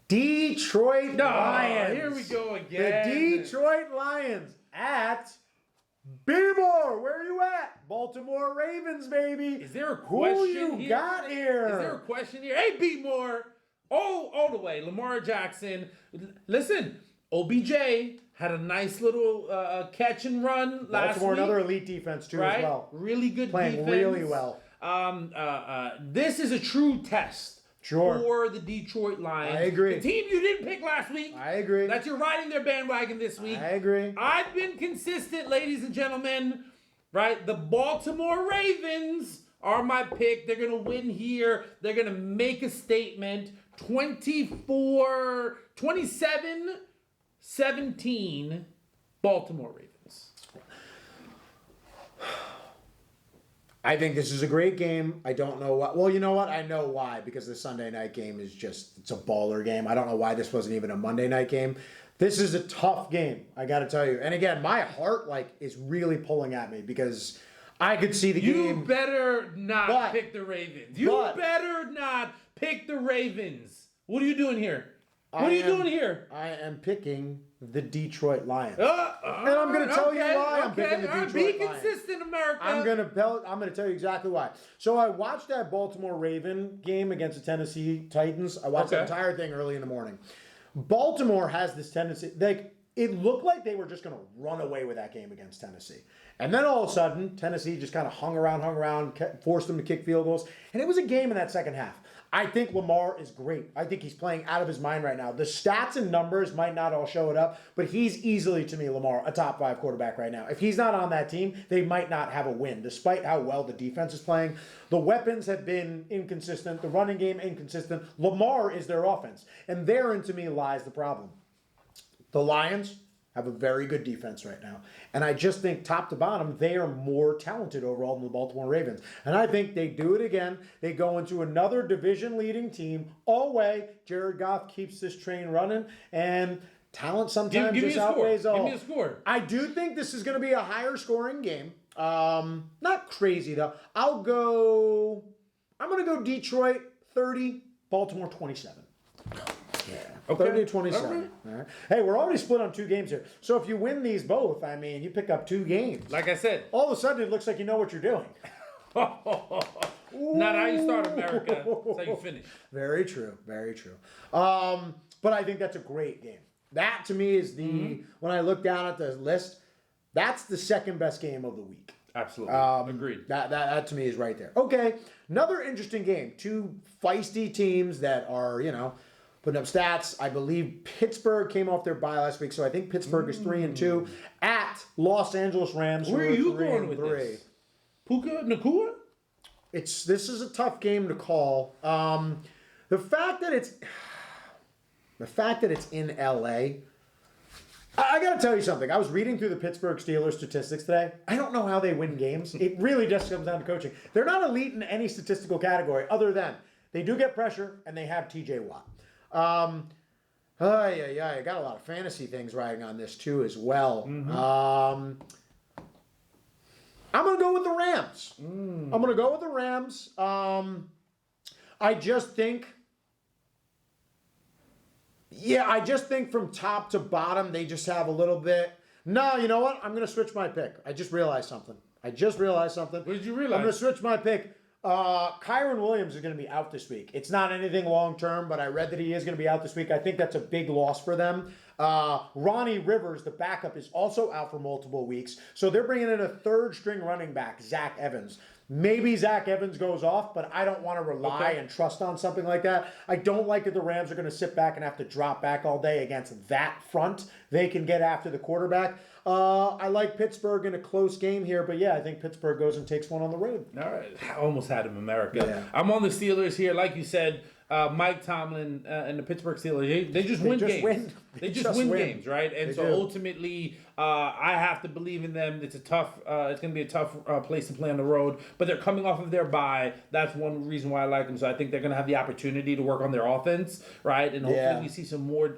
Detroit Lions. Here we go again. The Detroit Lions at B-More. Where are you at? Baltimore Ravens, baby. Is there a question Who you got here? Is there a question here? Hey, B-More. All the way. Lamar Jackson. Listen. OBJ had a nice little catch and run last Baltimore, week. another elite defense too, as well. Really good Playing defense. really well. This is a true test for the Detroit Lions. I agree. The team you didn't pick last week. I agree. That you're riding their bandwagon this week. I agree. I've been consistent, ladies and gentlemen. Right? The Baltimore Ravens are my pick. They're going to win here. They're going to make a statement. 27-17, Baltimore Ravens. I think this is a great game. I don't know why. Well, you know what? I know why. Because the Sunday night game is it's a baller game. I don't know why this wasn't even a Monday night game. This is a tough game, I got to tell you. And again, my heart is really pulling at me because I could see the game. You better not pick the Ravens. You better not pick the Ravens. What are you doing here? What are you doing here? I am picking the Detroit Lions. And I'm going to tell you why I'm picking the Detroit Lions. Be consistent, America. I'm going to tell you exactly why. So I watched that Baltimore Raven game against the Tennessee Titans. I watched the entire thing early in the morning. Baltimore has this tendency, it looked like they were just going to run away with that game against Tennessee. And then all of a sudden, Tennessee just kind of hung around, forced them to kick field goals. And it was a game in that second half. I think Lamar is great. I think he's playing out of his mind right now. The stats and numbers might not all show it up, but he's easily, to me, Lamar, a top 5 quarterback right now. If he's not on that team, they might not have a win, despite how well the defense is playing. The weapons have been inconsistent. The running game, inconsistent. Lamar is their offense. And therein, to me, lies the problem. The Lions have a very good defense right now. And I just think top to bottom, they are more talented overall than the Baltimore Ravens. And I think they do it again. They go into another division-leading team all way. Jared Goff keeps this train running. And talent sometimes just outweighs all. Give me a score. I do think this is going to be a higher-scoring game. Not crazy, though. I'm going to go Detroit 30, Baltimore 27. Yeah. Okay. 30-27. All right. Hey, we're already split on 2 games here. So if you win these both, I mean, you pick up 2 games. Like I said. All of a sudden, it looks like you know what you're doing. Not how you start America. That's how you finish. Very true. Very true. But I think that's a great game. That, to me, is when I look down at the list, that's the second best game of the week. Absolutely. Agreed. That to me is right there. Okay. Another interesting game. 2 feisty teams that are, putting up stats. I believe Pittsburgh came off their bye last week, so I think Pittsburgh is 3-2 at Los Angeles Rams. Where are you going with this? Puka Nacua? This is a tough game to call. The fact that it's in LA. I got to tell you something. I was reading through the Pittsburgh Steelers statistics today. I don't know how they win games. It really just comes down to coaching. They're not elite in any statistical category other than they do get pressure and they have TJ Watt. I got a lot of fantasy things riding on this too as well. I'm going to go with the Rams. I'm going to go with the Rams. I just think from top to bottom, they just have a little bit. No, you know what? I'm going to switch my pick. I just realized something. What did you realize? I'm going to switch my pick. Kyron Williams is going to be out this week. It's not anything long-term, but I read that he is going to be out this week. I think that's a big loss for them. Ronnie Rivers, the backup, is also out for multiple weeks. So they're bringing in a third-string running back, Zach Evans. Maybe Zach Evans goes off, but I don't want to rely and trust on something like that. I don't like that the Rams are going to sit back and have to drop back all day against that front. They can get after the quarterback. I like Pittsburgh in a close game here, but yeah, I think Pittsburgh goes and takes one on the road. All right. I almost had him, America. Yeah. I'm on the Steelers here. Like you said, Mike Tomlin and the Pittsburgh Steelers, they just win games. They just win games, right? And so ultimately, I have to believe in them. It's it's going to be a tough place to play on the road, but they're coming off of their bye. That's one reason why I like them. So I think they're going to have the opportunity to work on their offense, right? And hopefully we see some more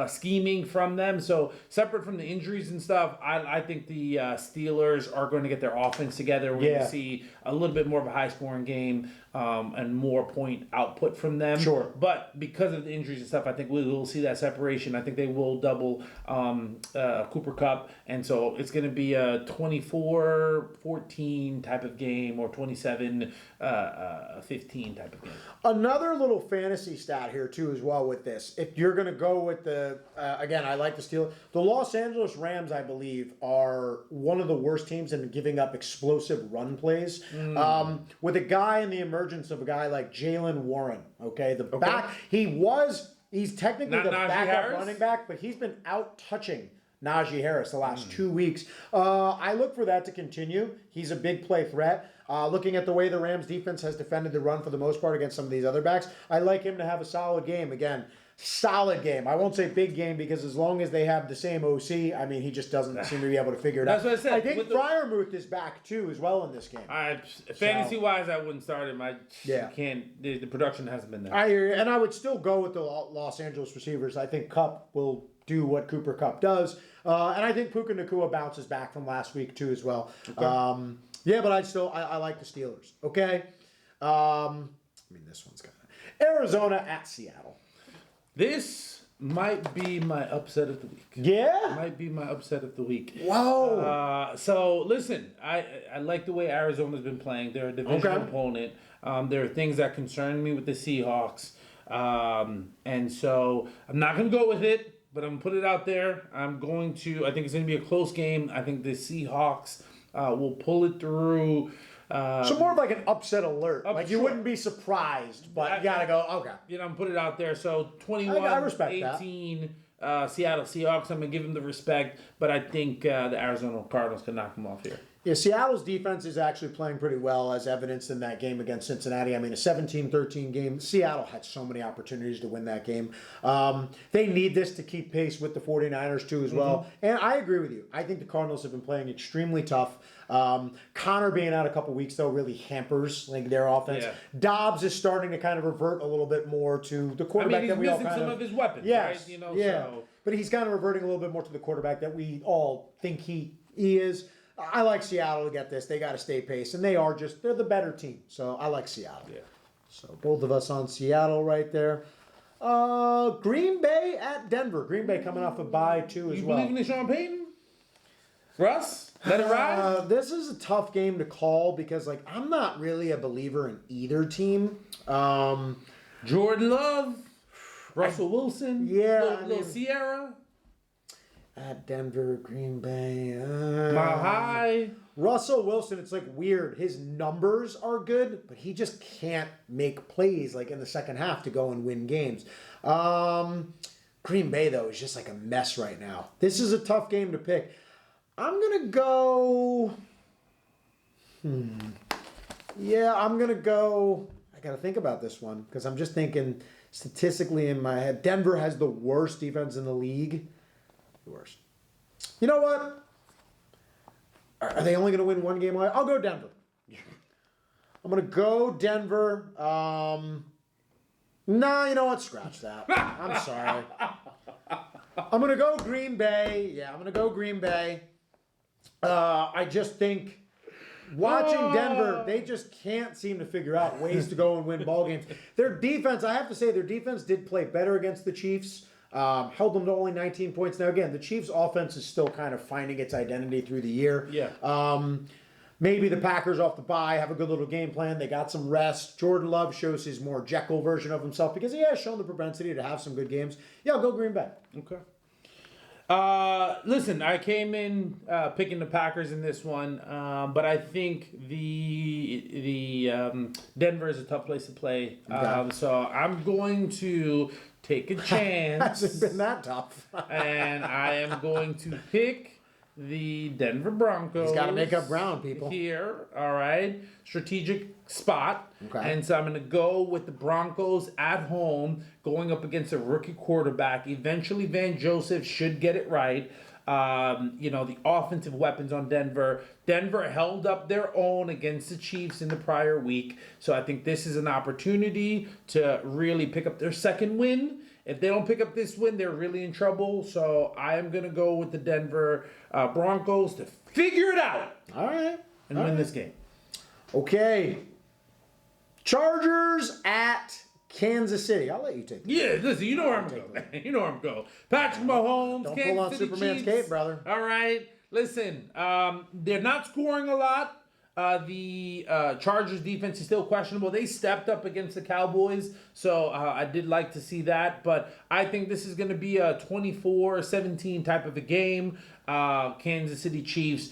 scheming from them. So separate from the injuries and stuff, I think the Steelers are going to get their offense together. We're going to see a little bit more of a high-scoring game and more point output from them. Sure. But because of the injuries and stuff, I think we will see that separation. I think they will double Cooper Kupp. And so it's going to be a 24-14 type of game or 27-15 type of game. Another little fantasy stat here, too, as well with this. If you're going to go with again, I like the Steelers. The Los Angeles Rams, I believe, are one of the worst teams in giving up explosive run plays. With a guy in the emergence of a guy like Jalen Warren, back, he's technically the backup running back, but he's been out touching Najee Harris the last 2 weeks. I look for that to continue. He's a big play threat. Looking at the way the Rams defense has defended the run for the most part against some of these other backs, I like him to have a solid game. Again, solid game. I won't say big game because as long as they have the same OC, I mean, he just doesn't seem to be able to figure it out. That's what I said. I think Freiermuth is back too as well in this game. Fantasy-wise, I wouldn't start him. The production hasn't been there. I hear you. And I would still go with the Los Angeles receivers. I think Kupp will do what Cooper Kupp does. And I think Puka Nacua bounces back from last week too as well. Okay. But I like the Steelers. Okay. This one's got Arizona at Seattle. This might be my upset of the week. Yeah? Might be my upset of the week. Whoa. So, listen, I like the way Arizona's been playing. They're a division opponent. There are things that concern me with the Seahawks. And so I'm not going to go with it, but I'm going to put it out there. I think it's going to be a close game. I think the Seahawks will pull it through. So more of like an upset alert. You wouldn't be surprised, but you got to go, okay. Put it out there. So 21-18, Seattle Seahawks. I'm going to give them the respect, but I think the Arizona Cardinals can knock them off here. Yeah, Seattle's defense is actually playing pretty well, as evidenced in that game against Cincinnati. I mean, a 17-13 game. Seattle had so many opportunities to win that game. They need this to keep pace with the 49ers, too, as well. And I agree with you. I think the Cardinals have been playing extremely tough. Connor being out a couple weeks, though, really hampers their offense. Yeah. Dobbs is starting to kind of revert a little bit more to the quarterback that we all kind of... he's missing some of his weapons, yes, right? Yeah, so. But he's kind of reverting a little bit more to the quarterback that we all think he is. I like Seattle to get this. They got to stay pace, and they're the better team. So I like Seattle. Yeah. So both of us on Seattle right there. Green Bay at Denver. Green Bay coming off a bye too as well. You believe in Sean Payton? Russ? Let it ride? This is a tough game to call because I'm not really a believer in either team. Jordan Love, Russell Wilson, little Sierra. At Denver, Green Bay. Mile High. Russell Wilson, it's weird. His numbers are good, but he just can't make plays in the second half to go and win games. Green Bay, though, is just a mess right now. This is a tough game to pick. I'm going to go... Yeah, I'm going to go... I got to think about this one because I'm just thinking statistically in my head. Denver has the worst defense in the league. Worst. You know what? Are they only going to win one game? I'll go Denver. I'm going to go Denver. Nah, you know what? Scratch that. I'm sorry. I'm going to go Green Bay. Yeah, I'm going to go Green Bay. I just think watching Denver, they just can't seem to figure out ways to go and win ball games. Their defense, I have to say, their defense did play better against the Chiefs. Held them to only 19 points. Now, again, the Chiefs' offense is still kind of finding its identity through the year. Yeah. Maybe the Packers off the bye have a good little game plan. They got some rest. Jordan Love shows his more Jekyll version of himself because he has shown the propensity to have some good games. Yeah, I'll go Green Bay. Okay. Listen, I came in picking the Packers in this one, but I think the Denver is a tough place to play. Okay. So I'm going to take a chance. Hasn't been that tough. And I am going to pick the Denver Broncos. He's got to make up ground, people. Here, all right. Strategic spot. Okay. And so I'm going to go with the Broncos at home, going up against a rookie quarterback. Eventually, Van Joseph should get it right. The offensive weapons on Denver. Denver held up their own against the Chiefs in the prior week. So I think this is an opportunity to really pick up their second win. If they don't pick up this win, they're really in trouble. So I am going to go with the Denver Broncos to figure it out. All right. And win this game. Okay. Chargers at Kansas City. I'll let you take this. Yeah, listen, you know where I'm going. You know where I'm going. Patrick Mahomes, Don't Kansas pull on City Superman's Chiefs. cape, brother. All right. Listen, they're not scoring a lot. The Chargers defense is still questionable. They stepped up against the Cowboys, so I did like to see that. But I think this is going to be a 24-17 type of a game. Kansas City Chiefs.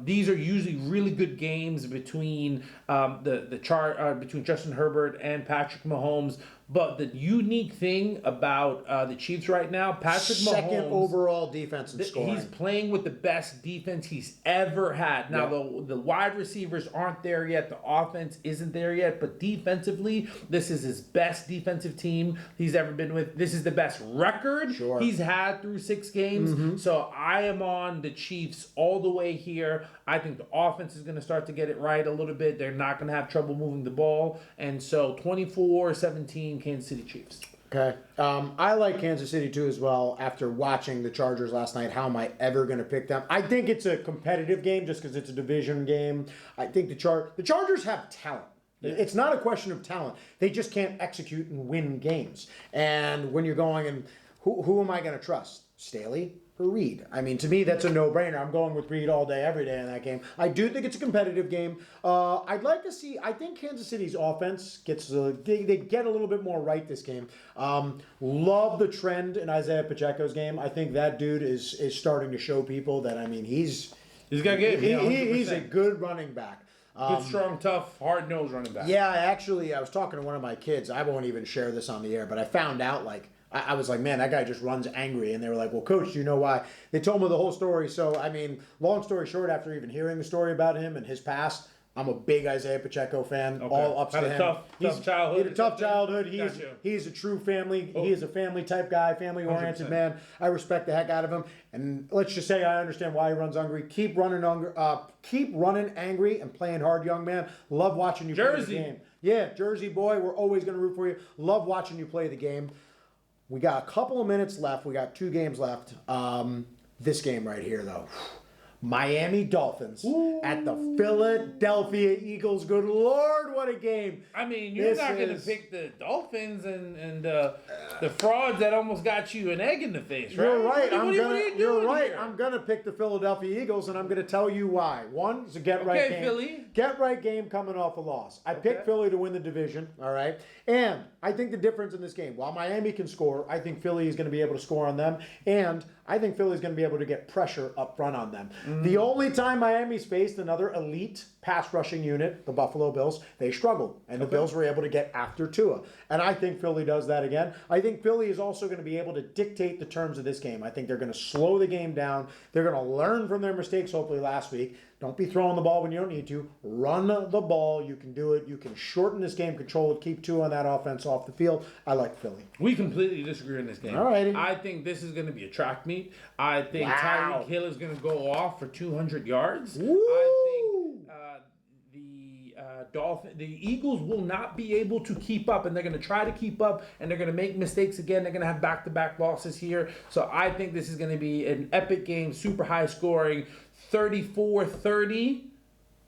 These are usually really good games between between Justin Herbert and Patrick Mahomes. But the unique thing about the Chiefs right now, Patrick Mahomes, second overall defense in scoring. He's playing with the best defense he's ever had. Now, the wide receivers aren't there yet. The offense isn't there yet. But defensively, this is his best defensive team he's ever been with. This is the best record he's had through 6 games. Mm-hmm. So I am on the Chiefs all the way here. I think the offense is going to start to get it right a little bit. They're not going to have trouble moving the ball. And so 24-17 Kansas City Chiefs. Okay. I like Kansas City too as well. After watching the Chargers last night, how am I ever going to pick them? I think it's a competitive game just because it's a division game. I think the Chargers have talent. Yeah. It's not a question of talent. They just can't execute and win games. And when you're going and who am I going to trust? Staley or Reed? I mean, to me, that's a no-brainer. I'm going with Reed all day, every day in that game. I do think it's a competitive game. I'd like to see, I think Kansas City's offense they get a little bit more right this game. Love the trend in Isaiah Pacheco's game. I think that dude is starting to show people that, I mean, he's got game. He's a good running back. Good, strong, tough, hard-nosed running back. Yeah, actually, I was talking to one of my kids. I won't even share this on the air, but I found out, I was like, man, that guy just runs angry. And they were like, well, coach, do you know why? They told me the whole story. So, I mean, long story short, after even hearing the story about him and his past, I'm a big Isaiah Pacheco fan. Okay. All ups to him. Tough childhood. He had a tough childhood. He's a true family. He is a family type guy, family oriented man. I respect the heck out of him. And let's just say I understand why he runs hungry. Keep running angry and playing hard, young man. Love watching you play the game. Yeah, Jersey boy. We're always going to root for you. Love watching you play the game. We got a couple of minutes left. We got 2 games left. This game right here, though. Miami Dolphins at the Philadelphia Eagles. Good Lord, what a game. I mean, you're not going to pick the Dolphins and the frauds that almost got you an egg in the face, right? You're right. You're right. I'm going to pick the Philadelphia Eagles, and I'm going to tell you why. One, it's a get-right game. Philly. Get-right game coming off a loss. I picked Philly to win the division, all right? And I think the difference in this game, while Miami can score, I think Philly is going to be able to score on them, and I think Philly's going to be able to get pressure up front on them. The only time Miami's faced another elite pass rushing unit, the Buffalo Bills, they struggled. And the Bills were able to get after Tua. And I think Philly does that again. I think Philly is also going to be able to dictate the terms of this game. I think they're going to slow the game down. They're going to learn from their mistakes, hopefully, last week. Don't be throwing the ball when you don't need to. Run the ball. You can do it. You can shorten this game, control it, keep Tua on that offense off the field. I like Philly. We completely disagree on this game. All righty. I think this is going to be a track meet. I think Tyreek Hill is going to go off for 200 yards. Woo! I think the Eagles will not be able to keep up, and they're going to try to keep up, and they're going to make mistakes again. They're going to have back-to-back losses here. So I think this is going to be an epic game, super high scoring, 34-30,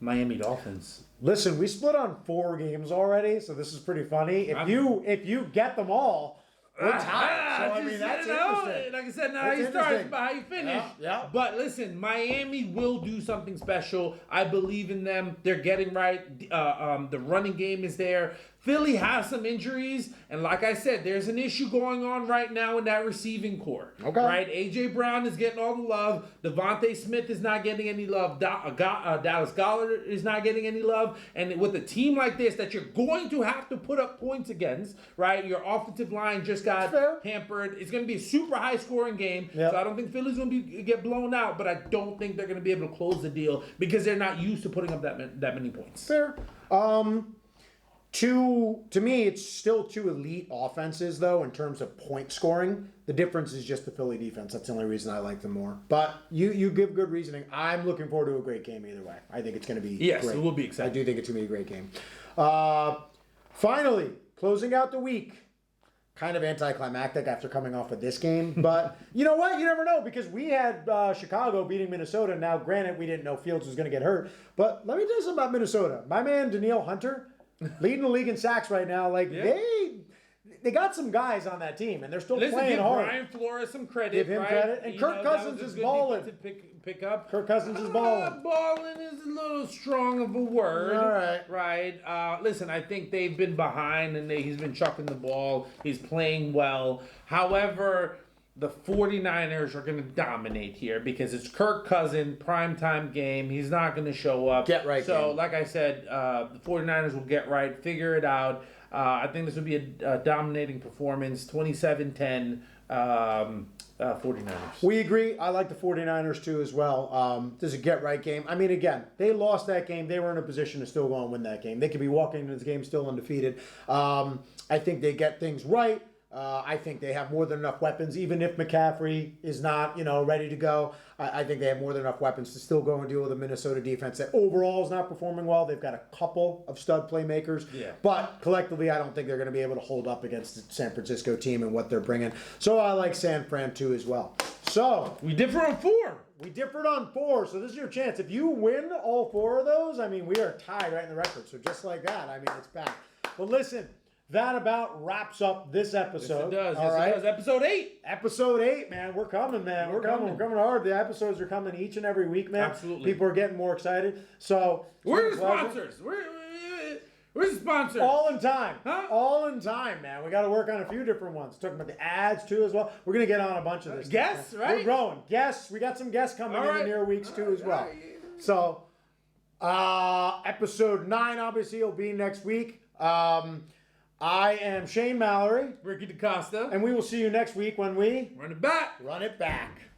Miami Dolphins. Listen, we split on 4 games already, so this is pretty funny. If you get them all, we're tied. So I mean, that's interesting. Like I said, not how you start, but how you finish. Yeah. But listen, Miami will do something special. I believe in them. They're getting right. The running game is there. Philly has some injuries, and like I said, there's an issue going on right now in that receiving core. Okay. Right? A.J. Brown is getting all the love. Devontae Smith is not getting any love. Dallas Goedert is not getting any love. And with a team like this that you're going to have to put up points against, right? Your offensive line just got hampered. It's going to be a super high-scoring game. Yep. So I don't think Philly's going to get blown out, but I don't think they're going to be able to close the deal because they're not used to putting up that many points. Fair. To me, it's still 2 elite offenses, though, in terms of point scoring. The difference is just the Philly defense. That's the only reason I like them more. But you give good reasoning. I'm looking forward to a great game either way. I think it's going to be great. It will be exciting. I do think it's going to be a great game. Finally, closing out the week. Kind of anticlimactic after coming off of this game. But you know what? You never know, because we had Chicago beating Minnesota. Now, granted, we didn't know Fields was going to get hurt. But let me tell you something about Minnesota. My man, Danielle Hunter, leading the league in sacks right now. They got some guys on that team, and they're still playing hard. Brian Flores some credit. Give him credit. And Kirk Cousins is balling. Pick up. Kirk Cousins is balling. Balling is a little strong of a word. All right. Right. Listen, I think they've been behind, and he's been chucking the ball. He's playing well. However, the 49ers are going to dominate here because it's Kirk Cousins, primetime game. He's not going to show up. Get right. So, like I said, the 49ers will get right, figure it out. I think this will be a dominating performance, 27-10, 49ers. We agree. I like the 49ers too as well. This is a get-right game. I mean, again, they lost that game. They were in a position to still go and win that game. They could be walking into this game still undefeated. I think they get things right. I think they have more than enough weapons, even if McCaffrey is not, ready to go. I think they have more than enough weapons to still go and deal with a Minnesota defense that overall is not performing well. They've got a couple of stud playmakers, but collectively, I don't think they're going to be able to hold up against the San Francisco team and what they're bringing. So I like San Fran too as well. So we differ on 4. We differed on 4, so this is your chance. If you win all 4 of those, we are tied right in the record. So just like that, it's back. But listen. That about wraps up this episode. Yes, it does. It does. Episode 8. Episode 8, man. We're coming, man. We're coming hard. The episodes are coming each and every week, man. Absolutely. People are getting more excited. So where's the sponsors? Where's the sponsors? All in time. Huh? All in time, man. We got to work on a few different ones. Talking about the ads, too, as well. We're going to get on a bunch of this. Guests, right? We're growing. Guests. We got some guests coming in the near weeks, too, as well. So, episode 9, obviously, will be next week. I am Shane Mallory. Ricky DaCosta. And we will see you next week when we Run it back. Run it back.